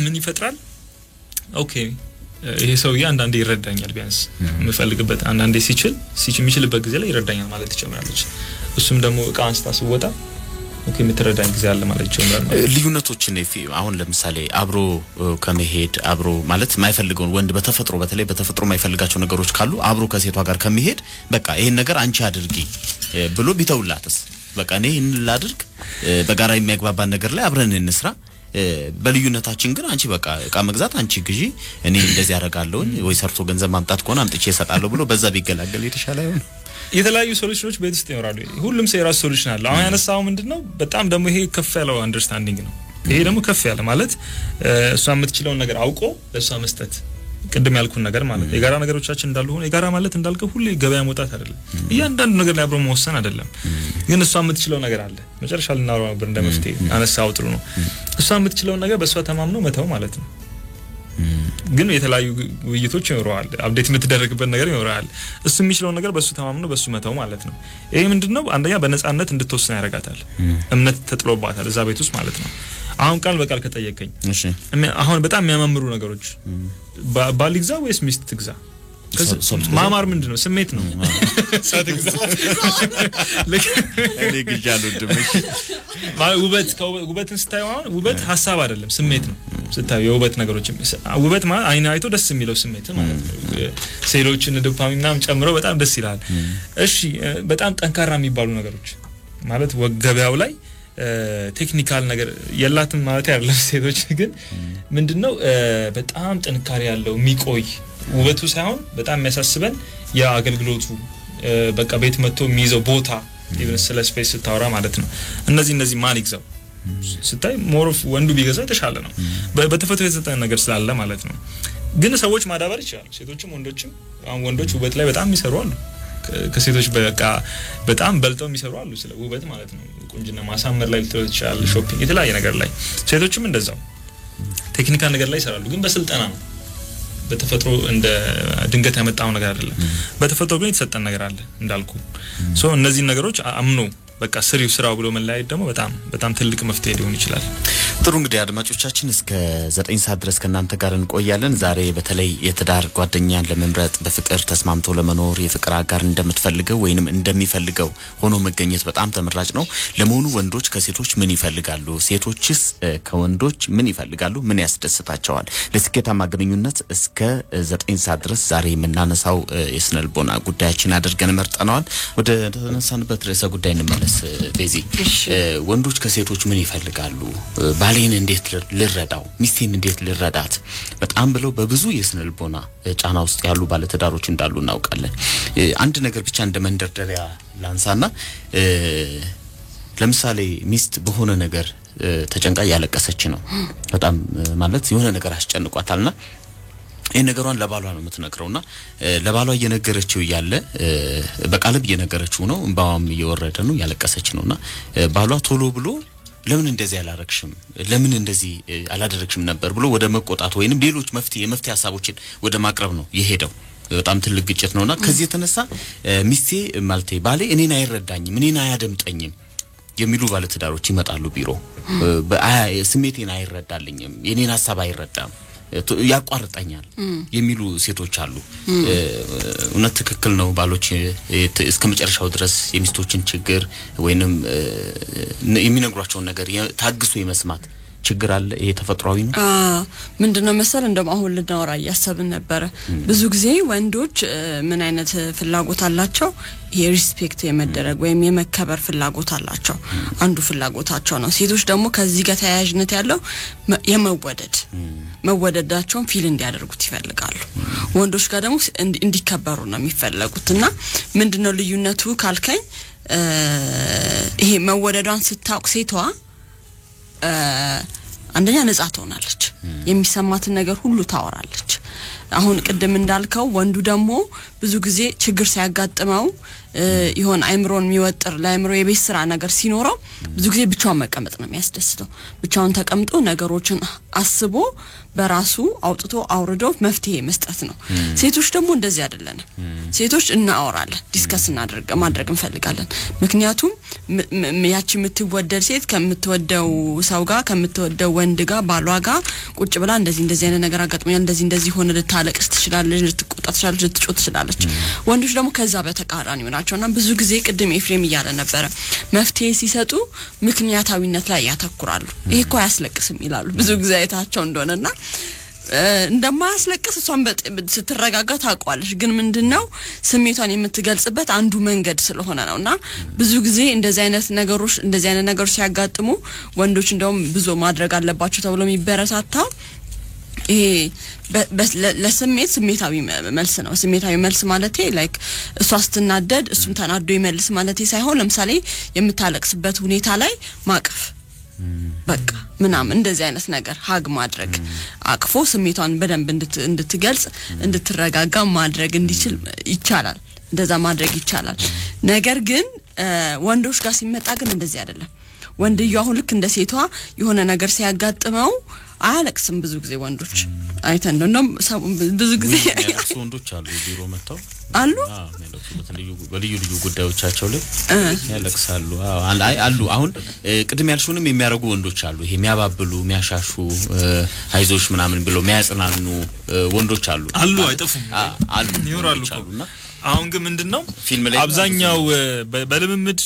ምን ይፈጥራል ኦኬ ይሄ ሰውዬ አንዳንዴ ይረዳኛል ቢያንስ የምፈልግበት አንዳንዴ የሚችልበት ጊዜ ላይ ይረዳኛል ማለት ይችላልች እሱም ደግሞ እቃ አንስታ ሲወጣ ኦኬ የምትረዳኝ ጊዜ አለ ማለት ይችላል ልዩነቶችን አሁን ለምሳሌ አብሮ ከመሄድ አብሮ ማለት ማይፈልገውን ወንድ በተፈጥሮ በተለይ በተፈጥሮ ማይፈልጋቸው ነገሮች ካሉ አብሮ ከሴቷ ጋር ከመሄድ በቃ ይሄን ነገር አንቺ አድርጊ ብሎ ቢተውላትስ በቃ እኔ እንላድርግ በጋራ የሚያግባባን ነገር ላይ አብረን እንስራ በልዩነታችን ግን አንቺ በቃ እቃ መግዛት አንቺ ግዢ እኔ እንደዚህ ያደርጋለሁ ወይ ሰርቶ ገንዘብ ማምጣት ከሆነ አምጥቼ እሰጣለሁ ብሎ በዛ ቢገላገል የተሻለ ይሆን የተለያዩ ሶሉሽኖች ቤት ውስጥ ይኖራሉ ሁሉም ሰው የራሱ ሶሉሽን አለው አሁን ያነሳው ምንድነው በጣም ደግሞ ይሄ ከፍ ያለው አንደርስታንዲንግ ነው ይሄ ደግሞ ከፍ ያለ ማለት እሷ የምትችለው ነገር አውቆ ለሷ መስጠት ቅድም ያልኩን ነገር ማለት የጋራ ነገሮቻችን እንዳሉ ሆነ የጋራ ማለት እንዳልከው ሁሉ ገበያ መውጣት አይደለም እያንዳንዱ ነገር ላይ አብሮ መወሰን አይደለም ግን እሷ የምትችለው ነገር አለ መጨረሻ ልናወራው ነበር እንደመፍትሄ አነሳው ጥሩ ነው እሷ የምትችለው ነገር በሷ ተማምኖ መተው ማለት ነው ግን የተለያዩ ውይይቶች ይኖራሉ አፕዴት የምትደረግበት ነገር ይኖራል እሱ የሚችለው ነገር በሱ ተማምኖ በሱ መተው ማለት ነው ይሄ ምንድነው አንደኛ በነጻነት እንድትወስን ያደርጋታል እምነት ተጥሎባታል እዛ ቤት ውስጥ ማለት ነው አሁን ቃል በቃል ከጠየቀኝ እሺ አሁን በጣም የሚያማምሩ ነገሮች ባልግዛ ወይስ ሚስት ትግዛ ማማር ምንድነው ስሜት ነው ሳትግዛ ለግጃለሁ ድምሽ ውበትን ስታየው ውበት ሐሳብ አይደለም ስሜት ነው ስታየው የውበት ነገሮች ውበት ማለት አይን አይቶ ደስ የሚለው ስሜት ማለት ነው ሴሎችን ዶፓሚናም ጨምሮ በጣም ደስ ይላል እሺ በጣም ጠንካራ የሚባሉ ነገሮች ማለት ወገበያው ላይ ቴክኒካል ነገር የላትም ማለት አይደለም ሴቶች ግን ምንድነው በጣም ጥንካሬ ያለው የሚቆይ ውበቱ ሳይሆን በጣም የሚያሳስበን የአገልግሎቱ በቃ ቤት መጥቶ የሚይዘው ቦታ ኢቭን ስለ ስፔስ ስታወራ ማለት ነው እነዚህ ማን ይግዛው ስታይ ሞር ኦፍ ወንዱ ቢገዛ ተሻለ ነው በተፈጥሮ የተሰጠን ነገር ስላለ ማለት ነው ግን ሰዎች ማዳበር ይችላሉ ሴቶችም ወንዶችም አሁን ወንዶች ውበት ላይ በጣም ይሰሩ አሉ ከሴቶች በቃ በጣም በልጠው የሚሰሩ አሉ ስለ ውበት ማለት ነው ቁንጅና ማሳመር ላይ ልትለው ይችላል ሾፒንግ የተለያየ ነገር ላይ ሴቶችም እንደዛው ቴክኒካል ነገር ላይ ይሰራሉ ግን በስልጠና ነው በተፈጥሮ እንደ ድንገት ያመጣው ነገር አይደለም በተፈጥሮ ግን የተሰጠን ነገር አለ እንዳልኩ ሶ እነዚህ ነገሮች አምኖ በቃ ስራው ብሎ መለያየት ደግሞ በጣም ትልቅ መፍትሄ ሊሆን ይችላል ጥሩ እንግዲህ አድማጮቻችን እስከ 9 ሰዓት ድረስ ከናንተ ጋር እንቆያለን ዛሬ በተለይ የትዳር ጓደኛን ለመምረጥ በፍቅር ተስማምቶ ለመኖር የፍቅር አጋር እንደምትፈልገው ወይንም እንደሚፈልገው ሆኖ መገኘት በጣም ተመራጭ ነው ለመሆኑ ወንዶች ከሴቶች ምን ይፈልጋሉ ሴቶችስ ከወንዶች ምን ይፈልጋሉ ምን ያስደስታቸዋል ለስኬታማ ግንኙነት እስከ 9 ሰዓት ድረስ ዛሬ የምናነሳው የስነልቦና ጉዳያችን አድርገን መርጠናል ወደ ተነሳንበት ርዕሰ ጉዳይ እንመለስ ቤዚ ወንዶች ከሴቶች ምን ይፈልጋሉ ባሌን እንዴት ልረዳው ሚስቴን እንዴት ልረዳት በጣም ብለው በብዙ የስነልቦና ጫና ውስጥ ያሉ ባለትዳሮች እንዳሉ እናውቃለን አንድ ነገር ብቻ እንደ መንደርደሪያ ላንሳና ለምሳሌ ሚስት በሆነ ነገር ተጨንቃ ያለቀሰች ነው በጣም ማለት የሆነ ነገር አስጨንቋታልና ይሄ ነገሯን ለባሏ ነው የምትነግረውና ለባሏ እየነገረችው ያለ በቃልብ እየነገረችው ነው እንባዋም እየወረደ ነው ያለቀሰች ነውና ባሏ ቶሎ ብሎ ለምን እንደዚህ አላረክሽም ለምን እንደዚህ አላደረክሽም ነበር ብሎ ወደ መቆጣት ወይንም ሌሎች የመፍትሄ ሐሳቦችን ወደ ማቅረብ ነው የሄደው በጣም ትልቅ ግጭት ነውና ከዚህ የተነሳ ሚስቴ ማለቴ ባሌ እኔን አይረዳኝም እኔን አያደምጠኝም የሚሉ ባለትዳሮች ይመጣሉ ቢሮ ስሜቴን አይረዳልኝም የኔን ሐሳብ አይረዳም ያቋርጠኛል የሚሉ ሴቶች አሉ እውነት ትክክል ነው ባሎች እስከመጨረሻው ድረስ የሚስቶችን ችግር ወይንም የሚነግሯቸው ነገር ታግሶ የመስማት ችግር አለ ይሄ ተፈጥሯዊ ነው ምንድነው መሰል እንደም አሁን ልናወራ ያሰብን ነበር ብዙ ጊዜ ወንዶች ምን አይነት ፍላጎት አላቸው የሪስፔክት የመደረግ ወይም የመከበር ፍላጎት አላቸው አንዱ ፍላጎታቸው ነው ሴቶች ደግሞ ከዚህ ጋር ተያያዥነት ያለው መወደዳቸውን ፊል እንዲያደርጉት ይፈልጋሉ ወንዶች ጋር ደግሞ እንዲከበሩ ነው የሚፈልጉትና ምንድነው ልዩነቱ ካልከኝ ይሄ መወደዷን ስታውቅ ሴቷ አንደኛ ነጻ ትሆናለች የሚሰማትን ነገር ሁሉ ታወራለች አሁን ቀደም እንዳልከው ወንዱ ደግሞ ብዙ ጊዜ ችግር ሲያጋጥመው ይሆን አይምሮን የሚወጥር ለአይምሮ የቤት ስራ ነገር ሲኖረው ብዙ ጊዜ ብቻውን መቀመጥ ነው የሚያስደስተው ብቻውን ተቀምጦ ነገሮችን አስቦ በራሱ አውጥቶ አውርዶ መፍትሄ መስጠት ነው ሴቶች ደግሞ እንደዚህ አይደለም ሴቶች እናወራለን ዲስከስ ማድረግ እንፈልጋለን ምክንያቱም ያቺ የምትወደድ ሴት ከምትወደው ሰው ጋር ከምትወደው ወንድ ጋር ባሏ ጋር ቁጭ ብላ እንደዚህ አይነት ነገር አጋጥሞኛል እንደዚህ ሆነ ልታለቅስ ትችላለች ልትቆጣ ትችላለች ልትጮህ ትችላለች ወንዶች ደግሞ ከዛ በተቃራኒ ሆናቸውና ብዙ ጊዜ ቅድም ኤፍሬም እያለ ነበር መፍትሄ ሲሰጡ ምክንያታዊነት ላይ ያተኩራሉ ይሄ እኮ ያስለቅስም ይላሉ ብዙ ጊዜ አይታቸው እንደሆነና እንደማያስለቅስ እሷን ስትረጋጋ ታቋለሽ ግን ምንድነው ስሜቷን የምትገልጽበት አንዱ መንገድ ስለሆነ ነውና ብዙ ጊዜ እንደዚህ አይነት ነገሮች ሲያጋጥሙ ወንዶች እንደውም ብዙ ማድረግ አለባቸው ተብሎ የሚበረታታው ይሄ ለስሜታዊ መልስ ነው ስሜታዊ መልስ ማለት ላይክ እሷ ስትናደድ እሱም ተናዶ ይመልስ ማለት ሳይሆን ለምሳሌ የምታለቅስበት ሁኔታ ላይ ማቀፍ በቃ ምናምን እንደዚህ አይነት ነገር ሀግ ማድረግ አቅፎ ስሜቷን በደንብ እንድትገልጽ እንድትረጋጋ ማድረግ እንዲችል ይቻላል እንደዛ ማድረግ ይቻላል ነገር ግን ወንዶች ጋር ሲመጣ ግን እንደዚህ አይደለም ወንድየው አሁን ልክ እንደ ሴቷ የሆነ ነገር ሲያጋጥመው አያለቅስም ብዙ ጊዜ ወንዶች አይተን ነው ብዙ ጊዜ ወንዶች አሉ ቢሮ መጣው አሉ በልዩ ጉዳዮቻቸው ላይ ያለቅሳሉ አሉ አሁን ቅድም ያልሽውንም የሚያረጉ ወንዶች አሉ ይሄ የሚያባብሉ የሚያሻሹ አይዞሽ ምናምን ብለው የሚያጽናኑ ወንዶች አሉ አይጠፉም አሉ ይኖራሉና አሁን ግን ምንድነው አብዛኛው በልምምድ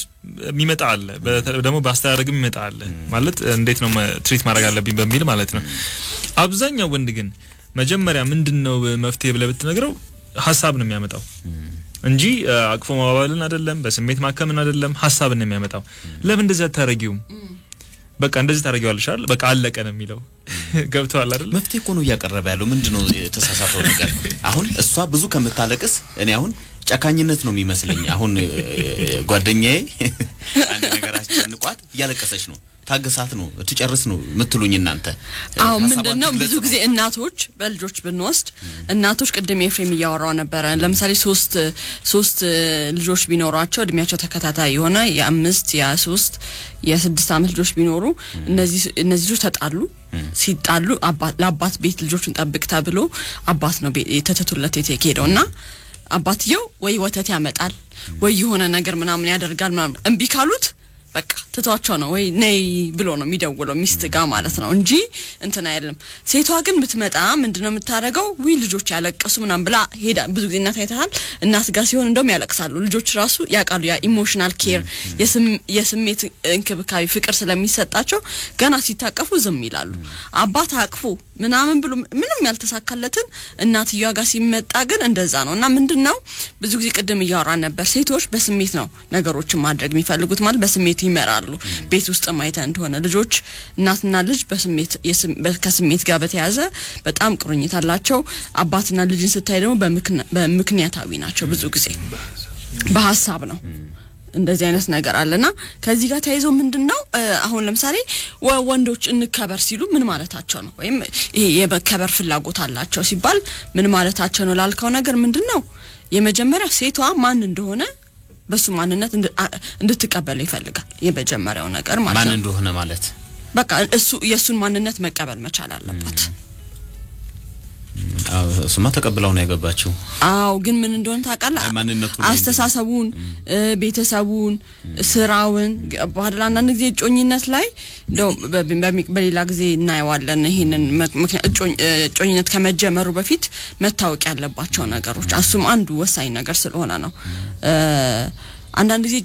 የሚመጣ አለ ደግሞ ባስተዳደግም የሚመጣ አለ ማለት እንዴት ነው ትሪት ማድረግ አለብኝ በሚል ማለት ነው አብዛኛው ወንድ ግን መጀመሪያ ምንድነው መፍትሄ ብለህ ብትነግረው ሐሳብ ነው የሚያመጣው እንጂ አቅፎ ማባበልን አይደለም በስሜት ማከምን አይደለም ሐሳብ ነው የሚያመጣው ለምን እንደዛ ታረጊው በቃ እንደዚህ ታረጊዋለሽ አይደል በቃ አለቀ ነው የሚለው ገብቷል አይደል መፍትሄ እኮ ነው ያቀረበ ያለው ምንድነው ተሳሳተው ነገር አሁን እሷ ብዙ ከምታለቅስ እኔ አሁን ጫካኝነት ነው የሚመስለኝ አሁን ጓደኛዬ አንድ ነገር አስጨንቋት ያለቀሰች ነው ታገሳት ነው ትጨርስ ነው ምትሉኝ እናንተ ምንድነው ብዙ ጊዜ እናቶች በልጆች ብንወስድ እናቶች ቅድም ኤፍሬም ያወራው ነበር ለምሳሌ 3 ልጆች ቢኖራቸው እድሜያቸው ተከታታይ የሆነ የ5 የ3 የ6 አመት ልጆች ቢኖሩ እነዚህ ልጆች ተጣሉ ሲጣሉ ለአባት ቤት ልጆችን ጠብቅ ተብሎ አባት ነው የተተቱለት የተሄደውና አባትየው ወይ ወተት ያመጣል ወይ የሆነ ነገር ምናምን ያደርጋል ምናምን እንቢ ካሉት በቃ ተቷቸው ነው ወይ ነይ ብሎ ነው የሚደውለው ሚስት ጋር ማለት ነው እንጂ እንትና አይደለም ሴቷ ግን ብትመጣ ምንድነው የምታረገው ወይ ልጆች ያለቀሱ ምናምን ብላ ሄዳ ብዙ ጊዜ እናት አይተሃል እናት ጋር ሲሆን እንደውም ያለቅሳሉ ልጆች ራሱ ያቃሉ ያ ኢሞሽናል ኬር የስሜት እንክብካቤ ፍቅር ስለሚሰጣቸው ገና ሲታቀፉ ዝም ይላሉ አባት አቅፎ ምናምን ብሎ ምንም ያልተሳካለትን እናትየዋ ጋር ሲመጣ ግን እንደዛ ነውና ምንድነው ብዙ ጊዜ ቅድም እያወራን ነበር ሴቶች በስሜት ነው ነገሮችን ማድረግ የሚፈልጉት ማለት በስሜት ይመራሉ ቤት ውስጥ ማይታ እንደሆነ ልጆች እናትና ልጅ በስሜት ከስሜት ጋር በተያያዘ በጣም ቁርኝት አላቸው አባትና ልጅን ስታይ ደግሞ በምክንያታዊ ናቸው ብዙ ጊዜ በሐሳብ ነው እንደዚህ አይነት ነገር አለና ከዚህ ጋር ተያይዞ ምንድነው አሁን ለምሳሌ ወንዶች እንከበር ሲሉ ምን ማለታቸው ነው ወይም ይሄ የመከበር ፍላጎት አላቸው ሲባል ምን ማለታቸው ነው ላልከው ነገር ምንድነው የመጀመሪያ ሴቷ ማን እንደሆነ በሱ ማንነት እንድትቀበል ይፈልጋል የመጀመሪያው ነገር ማለት ማን እንደሆነ ማለት በቃ እሱ የሱን ማንነት መቀበል መቻል አለባት ስማ ተቀበለው ነው ያገባችው ግን ምን እንደሆነ ታውቃለህ አስተሳሰቡን ቤተሰቡን ስራውን ባድላና ጊዜ ጮኝነት ላይ በሌላ ጊዜ እናየዋለን ይሄንን ጮኝነት ከመጀመሩ በፊት መታወቅ ያለባቸው ነገሮች አሱም አንዱ ወሳኝ ነገር ስለሆነ ነው አንዳንድ ጊዜ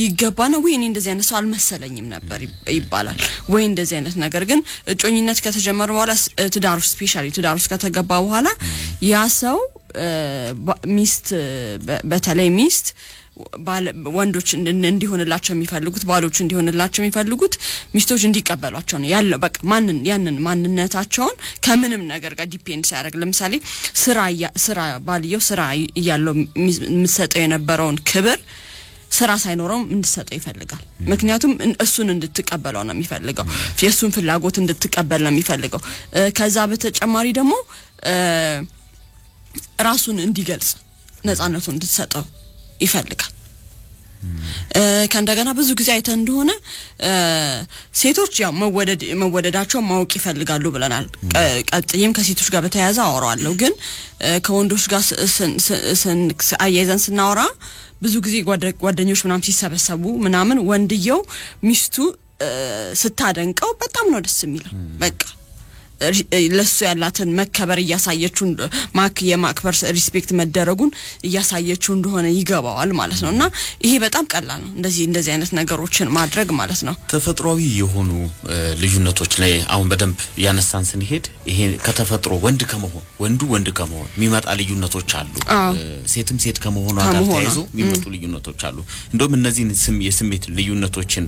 ይገባና ወይ እኔ እንደዚህ አይነት ሰው አልመሰለኝም ነበር ይባላል ወይ እንደዚህ አይነት ነገር ግን ጮኝነት ከተጀመረ በኋላ ትዳር ስፔሻሊ ትዳር ውስጥ ከተገባ በኋላ ያ ሰው ሚስት በተለይ ሚስት ወንዶች እንዲሆንላቸው የሚፈልጉት ባሎች እንዲሆንላቸው የሚፈልጉት ሚስቶች እንዲቀበሏቸው ነው ያለው በቃ ያንን ማንነታቸውን ከምንም ነገር ጋር ዲፔንድ ሲያደርግ ለምሳሌ ስራ ባልየው ስራ ያለው የምትሰጠው የነበረውን ክብር ስራ ሳይኖረው እንድትሰጠው ይፈልጋል ምክንያቱም እሱን እንድትቀበለው ነው የሚፈልገው የሱን ፍላጎት እንድትቀበል ነው የሚፈልገው ከዛ በተጨማሪ ደግሞ ራሱን እንዲገልጽ ነፃነቱን እንድትሰጠው ይፈልጋል ከእንደገና ብዙ ጊዜ አይተ እንደሆነ ሴቶች ያው መወደዳቸው ማወቅ ይፈልጋሉ ብለናል ቀጥዬም ከሴቶች ጋር በተያያዘ አወራለሁ ግን ከወንዶች ጋር አያይዘን ስናወራ ብዙ ጊዜ ጓደኞች ምናምን ሲሰበሰቡ ምናምን ወንድየው ሚስቱ ስታደንቀው በጣም ነው ደስ የሚለው በቃ ለሱ ያላትን መከበር ያሳየችው የማክበር ሪስፔክት መደረጉን ያሳየችው እንደሆነ ይገባዋል ማለት ነውና ይሄ በጣም ቀላል ነው እንደዚህ አይነት ነገሮችን ማድረግ ማለት ነው ተፈጥሯዊ የሆኑ ልዩነቶች ላይ አሁን በደንብ ያነሳን ስንሄድ ይሄ ከተፈጥሮ ወንድ ከመሆን የሚመጣ ልዩነቶች አሉ ሴትም ሴት ከመሆኑ ጋር ተያይዞ የሚመጡ ልዩነቶች አሉ እንደውም እነዚህን የስሜት ልዩነቶችን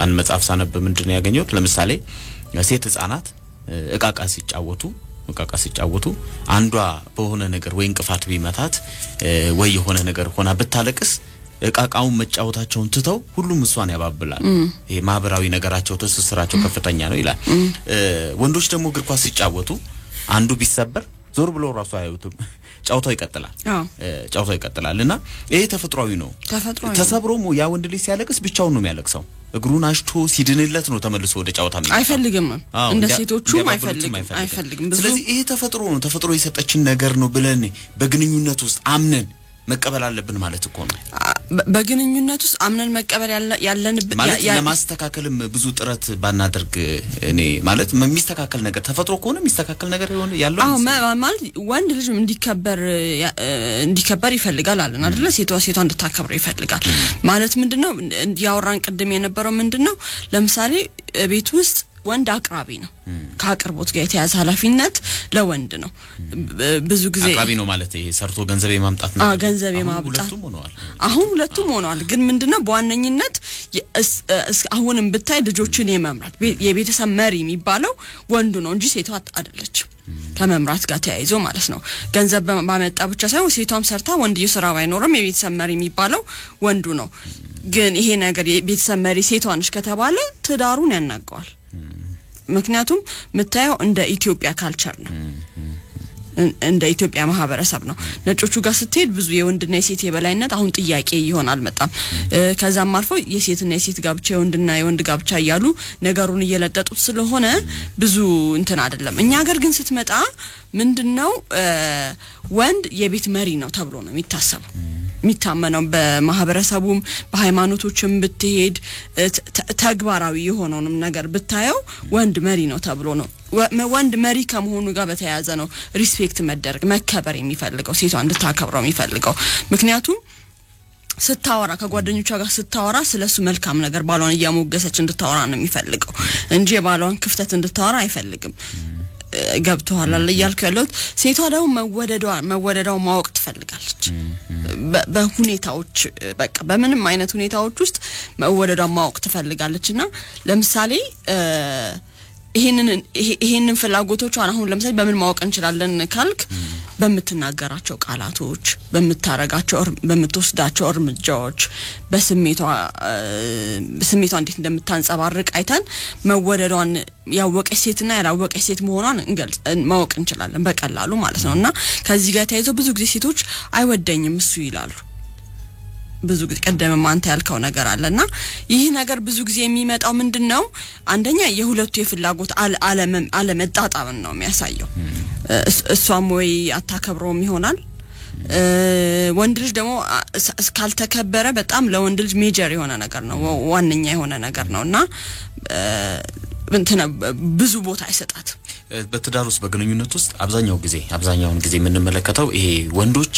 አን መጽሐፍ ሳነብ ምንድነው ያገኘሁት ለምሳሌ ሴት ህፃናት እቃቃ ሲጫወቱ አንዷ በሆነ ነገር ወይ እንቅፋት ቢመታት ወይ የሆነ ነገር ሆና ብታለቅስ እቃቃውን መጫወታቸውን ትተው ሁሉም እሷን ያባብላል ይሄ ማህበራዊ ነገራቸው ተስስራቸው ከፍተኛ ነው ይላል ወንዶች ደግሞ እግር ኳስ ሲጫወቱ አንዱ ቢሰበር ዞር ብሎ ራሱ አያዩትም ጫውታው ይቀጥላልና ይሄ ተፈጥሯዊ ነው ተሰብሮም ያ ወንድ ልጅ ሲያለቅስ ብቻውን ነው የሚያለቅሰው እግሩን አሽቶ ሲድንለት ነው ተመልሶ ወደ ጫውታ የሚመጣው አይፈልግም እንደ ሴቶቹም አይፈልግም ስለዚህ ይሄ ተፈጥሮ የሰጠችን ነገር ነው ብለን በግንኙነት ውስጥ አምነን መቀበል አለብን ማለት እኮ ነው በግንኙነት ውስጥ አምነን መቀበል ያለንበት ለማስተካከልም ብዙ ጥረት ባናደርግ እኔ ማለት የሚስተካከል ነገር ተፈጥሮ ከሆነ የሚስተካከል ነገር ያለው ማለት ወንድ ልጅ እንዲከበር ይፈልጋል አለን አይደለ ሴቷ እንድታከብረው ይፈልጋል ማለት ምንድነው ያወራን ቅድም የነበረው ምንድነው ለምሳሌ ቤት ውስጥ ወንድ አቅራቢ ነው ከአቅርቦት ጋር የተያዘ ኃላፊነት ለወንድ ነው ብዙ ጊዜ አቅራቢ ነው ማለት ይሄ ሰርቶ ገንዘብ የማምጣት ነው ገንዘብ የማምጣት አሁን ሁለቱም ሆነዋል ግን ምንድነው በዋነኝነት አሁንም ብታይ ልጆችን የመምራት የቤተሰብ መሪ የሚባለው ወንዱ ነው እንጂ ሴቷ አይደለችም ከመምራት ጋር ተያይዞ ማለት ነው ገንዘብ ባመጣ ብቻ ሳይሆን ሴቷም ሰርታ ወንድየው ስራ ባይኖርም የቤተሰብ መሪ የሚባለው ወንዱ ነው ግን ይሄ ነገር የቤተሰብ መሪ ሴቷ ነች ከተባለ ትዳሩን ያናጋዋል ምክንያቱም መታየው እንደ ኢትዮጵያ ካልቸር ነው እንደ ኢትዮጵያ ማህበረሰብ ነው ነጮቹ ጋር ስትሄድ ብዙ የወንድና የሴት የበላይነት አሁን ጥያቄ ይሆናል መጣም ከዛም አልፎ የሴትና የሴት ጋብቻ የወንድ ጋብቻ እያሉ ነገሩን እየለጠጡት ስለሆነ ብዙ እንትን አይደለም እኛ ሀገር ግን ስትመጣ ምንድነው ወንድ የቤት መሪ ነው ተብሎ ነው የሚታሰበው የሚታመነው በማህበረሰቡም በሃይማኖቶችም ብትሄድ ተግባራዊ የሆነውንም ነገር ብታየው ወንድ መሪ ነው ተብሎ ነው ወንድ መሪ ከመሆኑ ጋር በተያያዘ ነው ሪስፔክት መከበር የሚፈልገው ሴቷ እንድታከብረው የሚፈልገው ምክንያቱም ስታወራ ከጓደኞቿ ጋር ስታወራ ስለሱ መልካም ነገር ባሏን ያሞገሰች እንድታወራ ነው የሚፈልገው እንጂ የባሏን ክፍተት እንድታወራ አይፈልግም ገብቷል አለ ያልኩ ያለው ሴቷ ደግሞ መወደዷ ማወቅ ትፈልጋለች በሁኔታዎች በቃ በምንም አይነት ሁኔታዎች ውስጥ መወደዷ ማወቅ ትፈልጋለችና ለምሳሌ ይሄንን ፍላጎቶቿን አሁን ለምሳሌ በምን ማወቅ እንችላለን ካልክ በመትናገራቸው ቃላቶች በምትወስዳቸው እርምጃዎች በስሜቷ እንዴት እንደምታንጸባርቅ አይተን መወደዷን ያወቀች ሴትና ያላወቀች ሴት መሆኗን ማወቅ እንችላለን በቀላሉ ማለት ነውና ከዚህ ጋር ተያይዞ ብዙ ጊዜ ሴቶች አይወደኝም እሱ ይላሉ ብዙ ጊዜ ቀደም አንተ ያልከው ነገር አለና ይህ ነገር ብዙ ጊዜ የሚመጣው ምንድነው አንደኛ የሁለቱ የፍላጎት አለመጣጣም ነው የሚያሳየው እሷም ወይ አታከብረውም ይሆናል ወንድ ልጅ ደግሞ ካልተከበረ በጣም ለወንድ ልጅ ሜጀር የሆነ ነገር ነው ዋንኛ የሆነ ነገር ነውና እንትና ብዙ ቦታ አይሰጣት በትዳር ውስጥ በግንኙነት ውስጥ አብዛኛውን ጊዜ የምንመለከተው ይሄ ወንዶች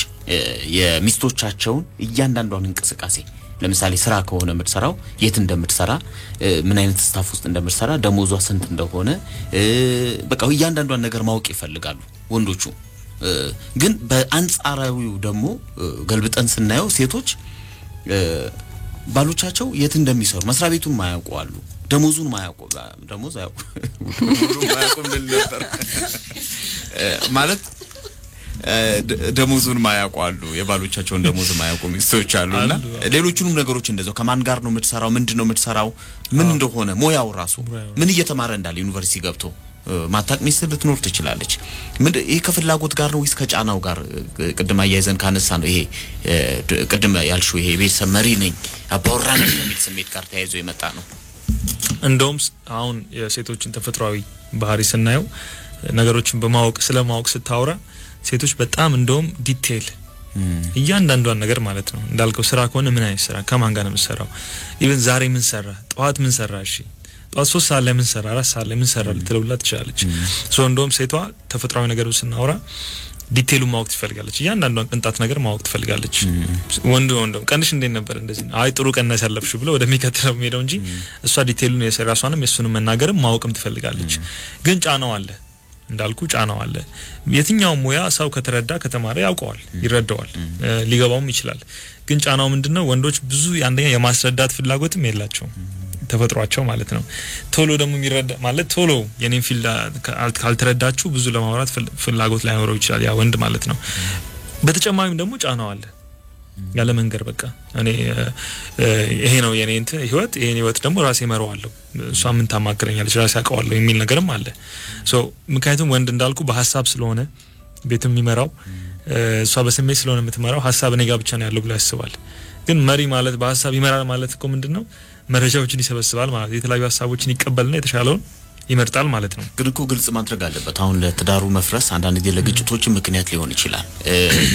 የሚስቶቻቸውን እያንዳንዷን እንቅስቃሴ ለምሳሌ ስራ ከሆነ የምትሰራው የት እንደምትሰራ ምን አይነት ስታፍ ውስጥ እንደምትሰራ ደሞዟ ስንት እንደሆነ በቃ እያንዳንዷን ነገር ማወቅ ይፈልጋሉ ወንዶቹ ግን በአንጻራዊው ደግሞ ገልብጠን ስናየው ሴቶች ባሎቻቸው የት እንደሚሰሩ መስሪያ ቤቱን ማያውቁ አሉ ደሞዙን ማያውቁ ደሞዝ ያውቁ ነበር ማለት ደሞዙን ማያውቁ አሉ የባሎቻቸውን ደሞዝ ማያውቁ ሚስቶች አሉና ሌሎቹንም ነገሮች እንደዛው ከማን ጋር ነው የምትሰራው ምንድነው የምትሰራው ምን እንደሆነ ሞያው ራሱ ምን እየተማረ እንዳለ ዩኒቨርሲቲ ገብቶ ማታቅ ሚስት ልትኖር ትችላለች ምን ይሄ ከፍላጎት ጋር ነው ወይስ ከጫናው ጋር ቅድም አያይዘን ካነሳ ነው ይሄ ቅድም ያልሽው ይሄ ቤተሰብ መሪ ነኝ አባወራ ነኝ የሚል ስሜት ጋር ተያይዞ የመጣ ነው እንደውም አሁን የሴቶችን ተፈጥሯዊ ባህሪ ስናየው ነገሮችን በማወቅ ስለማወቅ ስታወራ ሴቶች በጣም እንደውም ዲቴል እያንዳንዷን ነገር ማለት ነው እንዳልከው ስራ ከሆነ ምን አይነት ስራ ከማን ጋር ነው የምትሰራው ኢቭን ዛሬ ምን ሰራ ጠዋት ምን ሰራ እሺ ጠዋት 3 ሰዓት ላይ ምን ሰራ 4 ሰዓት ላይ ምን ሰራ ልትለውላት ትችላለች እንደውም ሴቷ ተፈጥሯዊ ነገሮች ስናወራ ዲቴሉ ማወቅ ትፈልጋለች እያንዳንዷን ቅንጣት ነገር ማወቅ ትፈልጋለች ወንዶም ቀንሽ እንዴት ነበር እንደዚህ አይ ጥሩ ቀን ያሳለፍሽ ብሎ ወደሚከተለው ሄደው እንጂ እሷ ዲቴሉን የሰራሷንም የሱንም መናገርም ማወቅም ትፈልጋለች ግን ጫናው አለ እንዳልኩ ጫናው አለ የትኛው ሙያ ሰው ከተረዳ ከተማረ ያውቀዋል ይረዳዋል ሊገባውም ይችላል ግን ጫናው ምንድነው ወንዶች ብዙ አንደኛ የማስረዳት ፍላጎትም የላቸውም ተፈጥሯቸው ማለት ነው ቶሎ ደግሞ የሚረዳ ማለት ቶሎ የኔን ፊልድ ካልተረዳችሁ ብዙ ለማውራት ፍላጎት ላይኖረው ይችላል ያ ወንድ ማለት ነው በተጨማሪም ደግሞ ጫናው አለ ያለ መንገር በቃ እኔ ይሄ ነው የኔ ህይወት ይሄን ህይወት ደግሞ ራሴ መረዋለሁ እሷ ምን ታማክረኛለች ራሴ አቀዋለሁ የሚል ነገርም አለ ምክንያቱም ወንድ እንዳልኩ በሐሳብ ስለሆነ ቤት የሚመራው እሷ በስሜት ስለሆነ የምትመራው ሐሳብ እኔ ጋር ብቻ ነው ያለው ብሎ ያስባል ግን መሪ ማለት በሐሳብ ይመራል ማለት እኮ ምንድነው መረጃዎችን ይሰበስባል ማለት የተለያዩ ሐሳቦችን ይቀበልና የተሻለውን ይመርጣል ማለት ነው ግን እኮ ግልጽ ማድረግ አለበት አሁን ለትዳሩ መፍረስ አንዳንድ ጊዜ ለግጭቶች ምክንያት ሊሆን ይችላል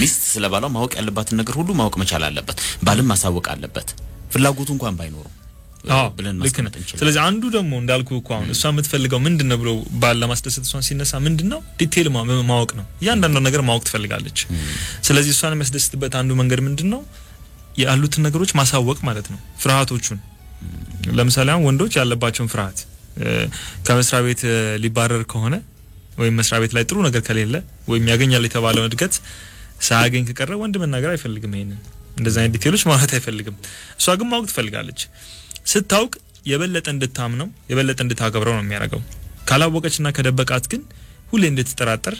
ሚስት ስለባሏ ማወቅ ያለባትን ነገር ሁሉ ማወቅ መቻል አለበት ባልም ማሳወቅ አለበት ፍላጎቱ እንኳን ባይኖረው ብለን ማስቀመጥ እንችላለን ስለዚህ አንዱ ደግሞ እንዳልኩ እኮ አሁን እሷ የምትፈልገው ምንድነው ብሎ ባል ለማስደሰት እሷን ሲነሳ ምንድነው ዲቴል ማወቅ ነው ያንዳንዱ ነገር ማወቅ ትፈልጋለች ስለዚህ እሷን የሚያስደስትበት አንዱ መንገድ ምንድነው ያሉትን ነገሮች ማሳወቅ ማለት ነው ፍርሃቶቹን ለምሳሌ አሁን ወንዶች ያለባቸውን ፍርሃት ከመስሪያ ቤት ሊባረር ከሆነ ወይ መስሪያ ቤት ላይ ጥሩ ነገር ከሌለ ወይ ያገኛል የተባለው እድገት ሳያገኝ ከቀረ ወንድ መናገር አይፈልግም ይሄንን እንደዛ አይነት ዲቴሎች ማለት አይፈልግም እሷ ግን ማወቅ ትፈልጋለች ስታውቅ የበለጠ እንድታምነው የበለጠ እንድታከብረው ነው የሚያደርገው ካላወቀችና ከደበቃት ግን ሁሌ እንድትጠራጠር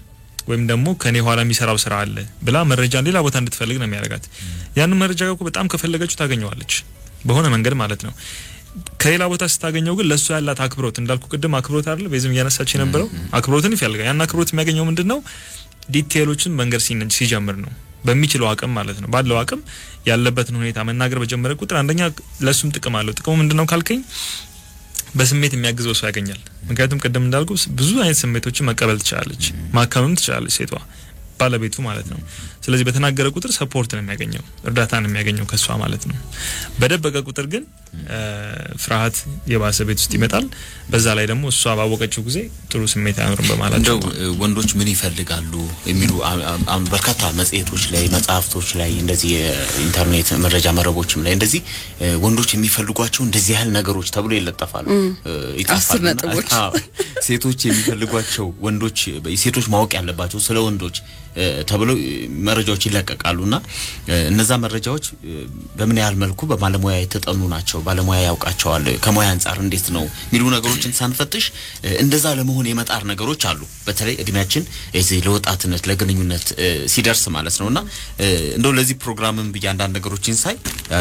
ወይም ደግሞ ከኔ ኋላ የሚሰራው ስራ አለ ብላ መረጃን ሌላ ቦታ እንድትፈልግ ነው የሚያደርጋት ያን መረጃ እኮ በጣም ከፈለገችው ታገኘዋለች በሆነ መንገድ ማለት ነው ከሌላ ቦታ ስታገኘው ግን ለሱ ያላት አክብሮት እንዳልኩ ቅድም አክብሮት አይደል በዚህም ያነሳች የነበረው አክብሮትን ይፈልጋል ያን አክብሮት የሚያገኘው ምንድነው ዲቴሎችን መንገር ሲጀምር ነው በሚችለው አቅም ማለት ነው ባለው አቅም ያለበትን ሁኔታ መናገር በጀመረ ቁጥር አንደኛ ለሱም ጥቅም አለው ጥቅሙ ምንድነው ካልከኝ በስሜት የሚያግዘው ሰው ያገኛል ምክንያቱም ቅድም እንዳልኩ ብዙ አይነት ስሜቶችን መቀበል ትችላለች ማከምም ትችላለች ሴቷ ባለቤቱ ማለት ነው ስለዚህ በተናገረ ቁጥር ሰፖርት ነው የሚያገኘው እርዳታ ነው የሚያገኘው ከሷ ማለት ነው በደበቀ ቁጥር ግን ፍርሃት የባሰ ቤት ውስጥ ይመጣል በዛ ላይ ደግሞ እሷ ባወቀችው ጊዜ ጥሩ ስሜት አይኖርም በማላቸው ወንዶች ምን ይፈልጋሉ የሚሉ በርካታ መጽሔቶች ላይ መጽሐፍቶች ላይ እንደዚህ ኢንተርኔት መረጃ መረቦችም ላይ እንደዚህ ወንዶች የሚፈልጓቸው እንደዚህ ያህል ነገሮች ተብሎ ይለጠፋሉ ይጣፋሉ ሴቶች የሚፈልጓቸው ወንዶች ሴቶች ማወቅ ያለባቸው ስለ ወንዶች ተብሎ መረጃዎች ይለቀቃሉና እነዛ መረጃዎች በምን ያህል መልኩ በባለሙያ የተጠኑ ናቸው ባለሙያ ያውቃቸዋል ከሞያ አንፃር እንዴት ነው ሚሉ ነገሮችን ሳንፈትሽ እንደዛ ለመሆን የመጣር ነገሮች አሉ በተለይ እድሜያችን እዚህ ለወጣትነት ለግንኙነት ሲደርስ ማለት ነውና እንደው ለዚህ ፕሮግራምም በእያንዳንዱ ነገሮችን ሳይ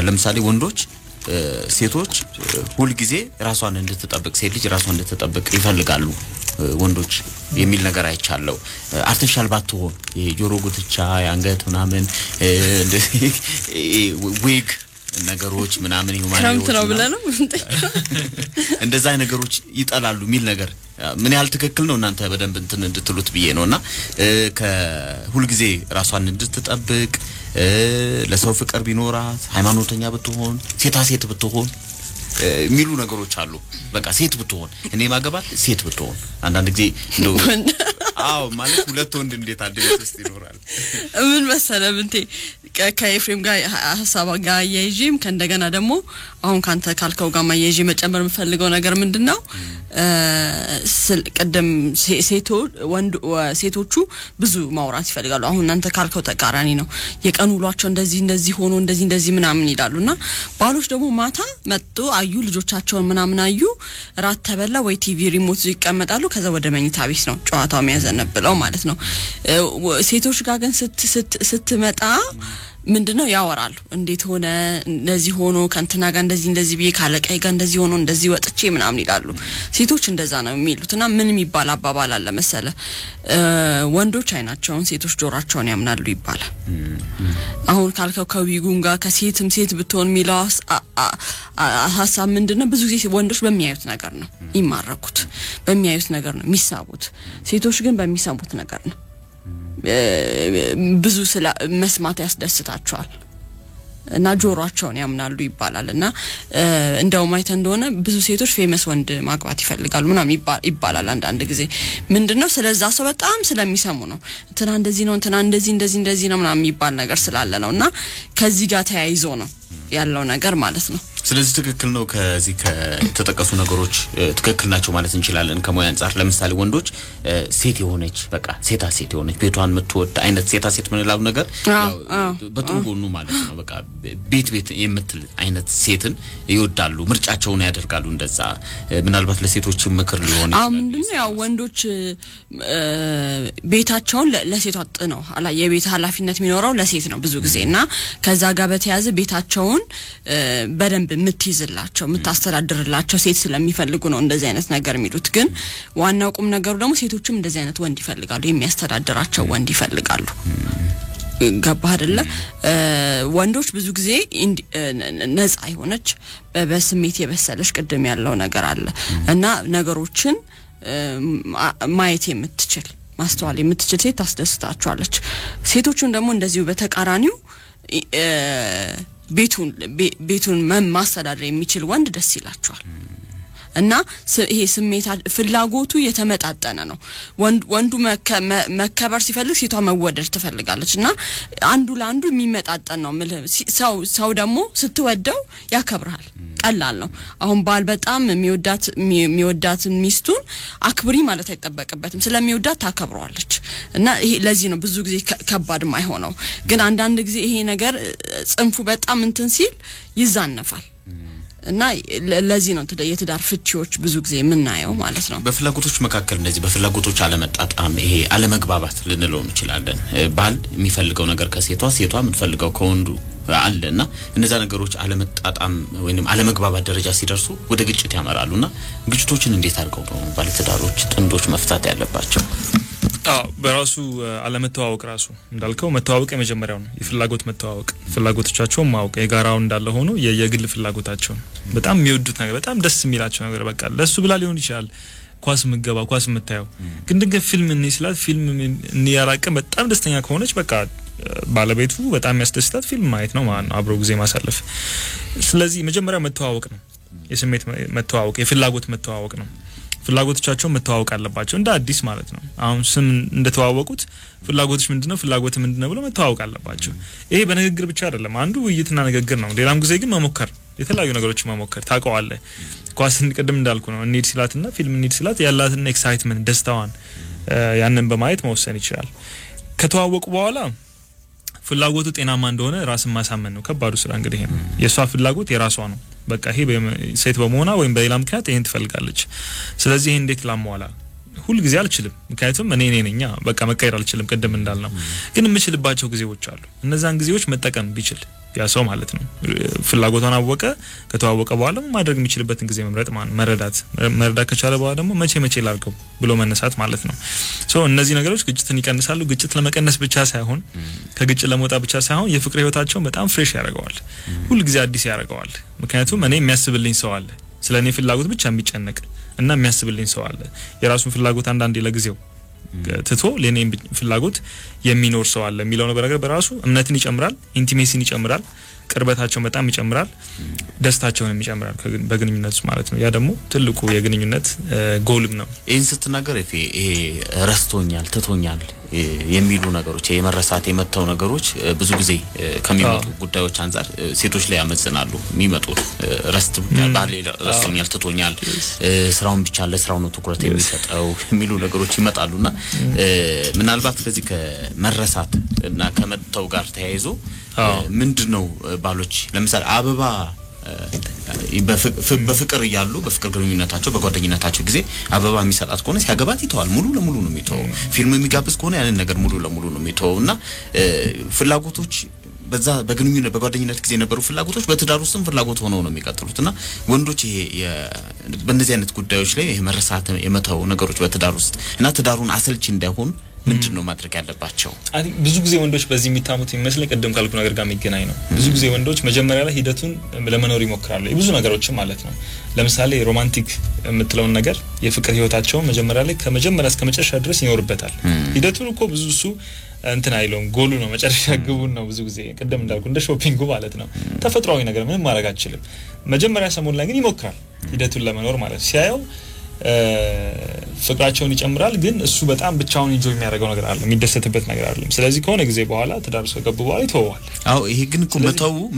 ለምሳሌ ወንዶች ሴቶች ሁሉ ጊዜ ራሷን እንድትጠብቅ ሴት ልጅ ራሷን እንድትጠብቅ ይፈልጋሉ ወንዶች የሚል ነገር አይቻለው አርቲፊሻል ባትሆን የጆሮ ጉትቻ ያንገት ምናምን እንደዚህ ዊግ ነገሮች ምናምን ክረምት ነው ብለንም እንደዛ ነገሮች ይጣላሉ ሚል ነገር ምን ያህል ትክክል ነው እናንተ በደንብ እንድትሉት ብዬ ነውና ከሁሉ ጊዜ ራሷን እንድትጠብቅ ለሰው ፍቅር ቢኖራት ሃይማኖተኛ ብትሆን ሴት ብትሆን ሚሉ ነገሮች አሉ በቃ ሴት ብትሆን እኔ ማገባት ሴት ብትሆን አንዳንድ ጊዜ እንደው አው ማለት ሁለት ወንድ እንዴት አድርገው ውስጥ ይኖራል ምን መሰለህ እንቴ ከኤፍሬም ጋር ሐሳብ ጋር ያይጂም ከእንደገና ደግሞ አሁን ካንተ ካልከው ጋር ማያይጂ መጨመር የምፈልገው ነገር ምንድነው ቀደም ሴቶቹ ብዙ ማውራት ይፈልጋሉ አሁን እናንተ ካልከው ተቃራኒ ነው የቀን ውሏቸው እንደዚህ ሆኖ እንደዚህ ምናምን ይላሉና ባሎች ደግሞ ማታ መጥቶ አዩ ልጆቻቸውን ምናምን አዩ ራት ተበላ ወይ ቲቪ ሪሞት ይቀመጣሉ ከዛ ወደ መኝታ ቤት ነው ጨዋታው የሚያዘነብለው ማለት ነው ሴቶች ጋር ግን ስትመጣ ምንድነው ያወራሉ እንዴት ሆነ እንደዚህ ሆኖ ከንተና ጋር እንደዚህ ቢዬ ካለቀይ ጋር እንደዚህ ሆኖ እንደዚህ ወጥቼ ምናምን ይላሉ ሴቶች እንደዛ ነው የሚሉትና ምን የሚባል አባባል አለ መሰለ ወንዶች አይናቸውን ሴቶች ጆሮአቸውን ያምናሉ ይባላል አሁን ካልከው ከዊጉን ጋር ከሴትም ሴት ብትሆን ሚለው ሐሳብ ምንድነው ብዙ ጊዜ ወንዶች በሚያዩት ነገር ነው ይማረኩት በሚያዩት ነገር ነው የሚሳቡት ሴቶች ግን በሚሰሙት ነገር ነው ብዙ ስለ መስማት ያስደስታቸዋል እና ጆሮአቸውን ያምናሉ ይባላልና እንደው ማይተ እንደሆነ ብዙ ሴቶች ፌመስ ወንድ ማግባት ይፈልጋሉ ምናምን ይባላል አንዳንድ ጊዜ ምንድነው ስለዛ ሰው በጣም ስለሚሰሙ ነው እንትና እንደዚህ ነው እንትና እንደዚህ ነው ምናምን ይባል ነገር ስላለ ነውና ከዚህ ጋር ተያይዞ ነው ያለው ነገር ማለት ነው ስለዚህ ትክክል ነው ከዚህ ከተጠቀሱ ነገሮች ትክክል ናቸው ማለት እንችላለን ከሞያ አንፃር ለምሳሌ ወንዶች ሴት የሆነች በቃ ሴት የሆነች ቤቷን የምትወድ አይነት ሴት ምንላው ነገር በጥሩ ጎኑ ማለት ነው በቃ ቤት የምትል አይነት ሴትን ይወዳሉ ምርጫቸውን ያደርጋሉ እንደዛ ምናልባት ለሴቶች ምክር ሊሆን ይችላል ምንድነው ያው ወንዶች ቤታቸውን ለሴቷ ነው የቤት ኃላፊነት የሚኖረው ለሴት ነው ብዙ ጊዜና ከዛ ጋር በተያያዘ ቤታቸውን በደንብ ምትይዝላቸው ምታስተዳድርላቸው ሴት ስለሚፈልጉ ነው እንደዚህ አይነት ነገር የሚሉት ግን ዋናው ቁም ነገሩ ደግሞ ሴቶችም እንደዚህ አይነት ወንድ ይፈልጋሉ የሚያስተዳድራቸው ወንድ ይፈልጋሉ ገባህ አይደለ ወንዶች ብዙ ጊዜ ነፃ አይሆነች በስሜት የበሰለሽ ቀደም ያለው ነገር አለ እና ነገሮችን ማየት የምትችል ማስተዋል የምትችል ሴት ታስደስታቸዋለች ሴቶቹን ደግሞ እንደዚሁ በተቃራኒው ቤቱን ማስተዳደር የሚችል ወንድ ደስ ይላቸዋል እና ይሄ ስሜት ፍላጎቱ የተመጣጠነ ነው ወንዱ መከበር ሲፈልግ ሴቷ መወደድ ትፈልጋለችና አንዱ ለአንዱ የሚመጣጠን ነው ሰው ደግሞ ስትወደው ያከብራል ቀላል ነው አሁን ባል በጣም የሚወዳት ሚስቱን አክብሪ ማለት አይጠበቅበትም ስለሚወዳት ታከብረዋለች እና ይሄ ለዚህ ነው ብዙ ጊዜ ከባድ ማይሆነው ግን አንዳንድ ጊዜ ይሄ ነገር ጽንፉ በጣም እንትን ሲል ይዛነፋል እና ለዚህ ነው የትዳር ፍቺዎች ብዙ ጊዜ የምናየው ማለት ነው በፍላጎቶች መካከል እንደዚህ በፍላጎቶች አለመጣጣም ይሄ አለመግባባት ልንለው እንችላለን ባል የሚፈልገው ነገር ከሴቷ የምትፈልገው ከወንዱ አለና እነዛ ነገሮች አለመጣጣም ወይንም አለመግባባት ደረጃ ሲደርሱ ወደ ግጭት ያመራሉና ግጭቶችን እንዴት አድርገው ነው ባለትዳሮች ጥንዶች መፍታት ያለባቸው በራሱ አለመተዋወቅ ራሱ እንዳልከው መተዋወቅ የመጀመሪያው ነው የፍላጎት መተዋወቅ ፍላጎቶቻቸውን ማወቅ የጋራው እንዳለ ሆኖ የግል ፍላጎታቸው በጣም የሚወዱት ነገር በጣም ደስ የሚላቸው ነገር በቃ ለሱ ብላ ሊሆን ይችላል ኳስ መታየው ግን ድንገት ፊልም እንይስላት ፊልም እንያራቀ በጣም ደስተኛ ከሆነች በቃ ባለቤቱ በጣም ያስደስታት ፊልም ማየት ነው ማለት ነው አብሮ ጊዜ ማሳለፍ ስለዚህ መጀመሪያ መተዋወቅ ነው የስሜት መተዋወቅ የፍላጎት መተዋወቅ ነው ፍላጎቶቻቸው መተዋወቅ አለባቸው እንደ አዲስ ማለት ነው አሁን ስም እንደተዋወቁት ፍላጎቶች ምንድነው ፍላጎት ምንድነው ብሎ መተዋወቅ አለባቸው ይሄ በንግግር ብቻ አይደለም አንዱ ውይይትና ንግግር ነው ሌላም ጊዜ ግን መሞከር የተለያዩ ነገሮች መሞከር ታውቀዋለህ ኳስን ቅድም እንዳልኩ ነው እንሂድ ሲላትና ፊልም እንሂድ ሲላት ያላትና ኤክሳይትመንት ደስታዋን ያንን በማየት መወሰን ይችላል ከተዋወቁ በኋላ ፍላጎቱ ጤናማ እንደሆነ ራስን ማሳመን ነው ከባዱ ስራ እንግዲህ ነው የሷ ፍላጎት የራሷ ነው በቃ ይሄ ሴት በመሆኗ ወይም በሌላ ምክንያት ይሄን ትፈልጋለች ስለዚህ ይሄን እንዴት ላሟላ ሁሉ ጊዜ አልችልም ምክንያቱም እኔ ነኝኛ በቃ መቀየር አልችልም ቀደም እንዳልነው ግን የምችልባቸው ጊዜዎች አሉ እነዛን ጊዜዎች መጠቀም ቢችል ያ ሰው ማለት ነው ፍላጎቷን አወቀ ከተዋወቀ በኋላ ማድረግ የሚችልበትን ጊዜ መምረጥ መረዳት ከቻለ በኋላ ደግሞ መቼ ላርገው ብሎ መነሳት ማለት ነው ሶ እነዚህ ነገሮች ግጭትን ይቀንሳሉ ግጭት ለመቀነስ ብቻ ሳይሆን ከግጭት ለመውጣት ብቻ ሳይሆን የፍቅር ህይወታቸው በጣም ፍሬሽ ያደርገዋል ሁሉ ጊዜ አዲስ ያደርገዋል ምክንያቱም እኔ የሚያስብልኝ ሰው አለ ስለኔ ፍላጎት ብቻ የሚጨነቅ እና የሚያስብልኝ ሰው አለ የራሱን ፍላጎት አንዳንዴ ለጊዜው ትቶ ለኔ ፍላጎት የሚኖር ሰው አለ የሚለው ነገር በራሱ እምነትን ይጨምራል ኢንቲሜሲን ይጨምራል ቅርበታቸው በጣም ይጨምራል ደስታቸውን ይጨምራል በግንኙነት ማለት ነው ያ ደግሞ ትልቁ የግንኙነት ጎልም ነው ይህን ስትናገር ይሄ ረስቶኛል ትቶኛል የሚሉ ነገሮች የመረሳት የመተው ነገሮች ብዙ ጊዜ ከሚመጡ ጉዳዮች አንፃር ሴቶች ላይ ያመጽናሉ የሚመጡት ረስቶኛል ትቶኛል ስራውን ብቻ ለስራው ነው ትኩረት የሚሰጠው የሚሉ ነገሮች ይመጣሉና ምናልባት ከዚህ ከመረሳት እና ከመተው ጋር ተያይዞ ምንድነው ባሎች ለምሳሌ አበባ በፍቅር ያያሉ በፍቅር ግንኙነታቸው በጓደኝነታቸው ጊዜ አበባ የሚሰጣት ከሆነ ሲያገባት ይተዋል ሙሉ ለሙሉ ነው የሚተው ፊልም የሚጋብዝ ከሆነ ያንን ነገር ሙሉ ለሙሉ ነው የሚተውና ፍላጎቶች በዛ በግንኙነት በጓደኝነት ጊዜ የነበሩ ፍላጎቶች በትዳር ውስጥም ፍላጎት ሆነው ነው የሚቀጥሉትና ወንዶች ይሄ በእነዚህ አይነት ጉዳዮች ላይ ይሄ መረሳት የመተው ነገሮች በትዳር ውስጥ እና ትዳሩን አሰልቺ እንዳይሆን ምንድነው ማድረግ ያለባቸው ብዙ ጊዜ ወንዶች በዚህ የሚታሙት ይመስለኝ ቀደም ካልኩ ነገር ጋር የሚገናኝ ነው ብዙ ጊዜ ወንዶች መጀመሪያ ላይ ሂደቱን ለመኖር ይሞክራሉ ብዙ ነገሮች ማለት ነው ለምሳሌ ሮማንቲክ የምትለውን ነገር የፍቅር ህይወታቸው መጀመሪያ ላይ ከመጀመሪያ እስከ መጨረሻ ድረስ ይኖርበታል ሂደቱን እኮ ብዙ እሱ እንትን አይሎም ጎሉ ነው መጨረሻ ግቡን ነው ብዙ ጊዜ ቀደም እንዳልኩ እንደ ሾፒንግ ማለት ነው ተፈጥሯዊ ነገር ምንም ማድረግ አይችልም መጀመሪያ ሰሞን ላይ ግን ይሞክራል ሂደቱን ለመኖር ማለት ሲያየው ፍቅራቸውን ይጨምራል ግን እሱ በጣም ብቻውን ኢንጆይ የሚያደርገው ነገር አለ የሚደሰትበት ነገር አለ ስለዚህ ከሆነ ጊዜ በኋላ ትዳር ውስጥ ገቡ በኋላ ይተዋል አዎ ይሄ ግን እኮ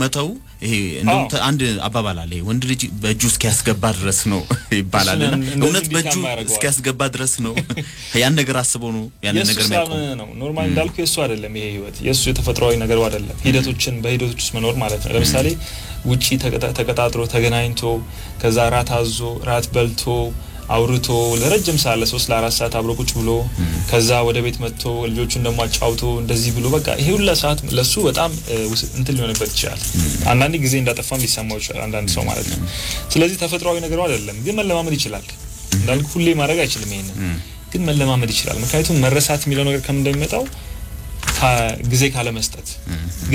መተው ይሄ እንደውም አንድ አባባል አለ ወንድ ልጅ በእጁ እስኪያስገባ ድረስ ነው ይባላል እውነት በእጁ እስኪያስገባ ድረስ ነው ያን ነገር አስቦ ነው ያን ነገር ነው ኖርማል እንዳልኩ የሱ አይደለም ይሄ ህይወት የሱ የተፈጥሯዊ ነገር አይደለም ሂደቶችን በሂደቶች ውስጥ መኖር ማለት ነው ለምሳሌ ውጪ ተቀጣጥሮ ተገናኝቶ ከዛ ራት አዞ ራት በልቶ አውርቶ ለረጅም ሰዓት ለ3 ለ4 ሰዓት አብሮ ቁጭ ብሎ ከዛ ወደ ቤት መጥቶ ልጆቹን ደግሞ አጫውቶ እንደዚህ ብሎ በቃ ይሄ ሁሉ ሰዓት ለሱ በጣም እንትን ሊሆንበት ይችላል አንዳንዴ ጊዜ እንዳጠፋም ሊሰማው ይችላል አንዳንድ ሰው ማለት ነው ስለዚህ ተፈጥሯዊ ነገር አይደለም ግን መለማመድ ይችላል እንዳልኩ ሁሌ ማድረግ አይችልም ይሄን ግን መለማመድ ይችላል ምክንያቱም መረሳት የሚለው ነገር ከምን እንደሚመጣው ጊዜ ካለ መስጠት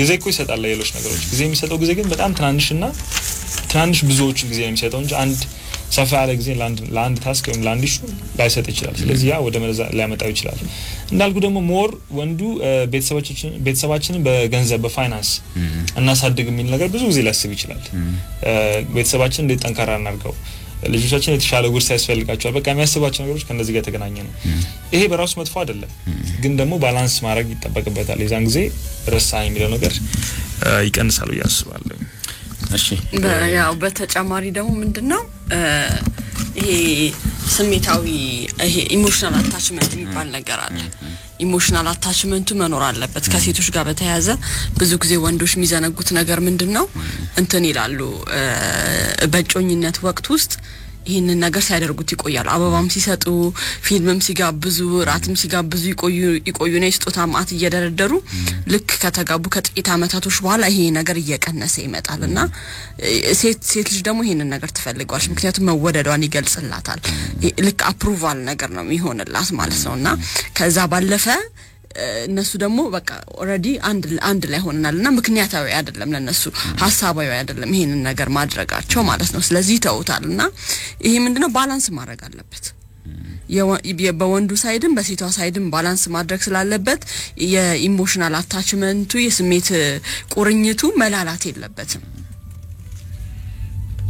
ጊዜ እኮ ይሰጣል ለሌሎች ነገሮች ጊዜ የሚሰጠው ጊዜ ግን በጣም ትናንሽ ብዙዎች ጊዜ የሚሰጠው እንጂ አንድ ሰፋ ያለ ጊዜ ለአንድ ታስክ ወይም ለአንድ ኢሹ ላይሰጥ ይችላል ስለዚህ ያ ወደ መረዛ ሊያመጣው ይችላል እንዳልኩ ደግሞ ሞር ወንዱ ቤተሰባችንን በገንዘብ በፋይናንስ እናሳድግ የሚል ነገር ብዙ ጊዜ ሊያስብ ይችላል ቤተሰባችንን እንዴት ጠንካራ እናርገው ልጆቻችን የተሻለ ጉርስ ያስፈልጋቸዋል በቃ የሚያስባቸው ነገሮች ከነዚህ ጋር ተገናኘ ነው ይሄ በራሱ መጥፎ አይደለም ግን ደግሞ ባላንስ ማድረግ ይተበቀበታል የዛን ጊዜ ረሳኝ የሚለው ነገር ይቀንሳል ያስባለሁ እሺ ያው በተጨማሪ ደግሞ ምንድነው ይሄ ስሜታዊ ይሄ ኢሞሽናል አታችመንት የሚባል ነገር አለ ኢሞሽናል አታችመንቱ መኖር አለበት ከሴቶች ጋር በተያያዘ ብዙ ጊዜ ወንዶች የሚዘነጉት ነገር ምንድነው እንትን ይላሉ በጮኝነት ወቅት ውስጥ ይሄንን ነገር ሲያደርጉት ይቆያሉ አበባም ሲሰጡ ፊልምም ሲጋብዙ ራትም ሲጋብዙ ይቆዩና ስጦታ ማት እየደረደሩ ልክ ከተጋቡ ከጥቂት አመታቶች በኋላ ይሄ ነገር እየቀነሰ ይመጣልና ሴት ልጅ ደግሞ ይሄንን ነገር ትፈልጋለች ምክንያቱም መወደዷን ይገልጽላታል ልክ አፕሩቫል ነገር ነው የሚሆንላት ማለት ነውና ከዛ ባለፈ እነሱ ደግሞ በቃ ኦሬዲ አንድ ላይ ሆነናልና ምክንያታዊ አይደለም ለነሱ ሐሳባዊ አይደለም ይሄንን ነገር ማድረጋቸው ማለት ነው ስለዚህ ተውታልና ይሄ ምንድነው ባላንስ ማድረግ አለበት በወንዱ ሳይድም በሴቷ ሳይድም ባላንስ ማድረግ ስላለበት የኢሞሽናል አታችመንቱ የስሜት ቁርኝቱ መላላት የለበትም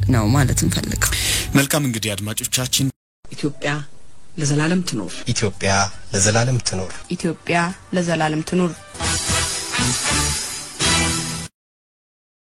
ነው ማለት እንፈልገው። መልካም እንግዲህ አድማጮቻችን ኢትዮጵያ ለዘላለም ትኖር። ኢትዮጵያ ለዘላለም ትኖር። ኢትዮጵያ ለዘላለም ትኖር።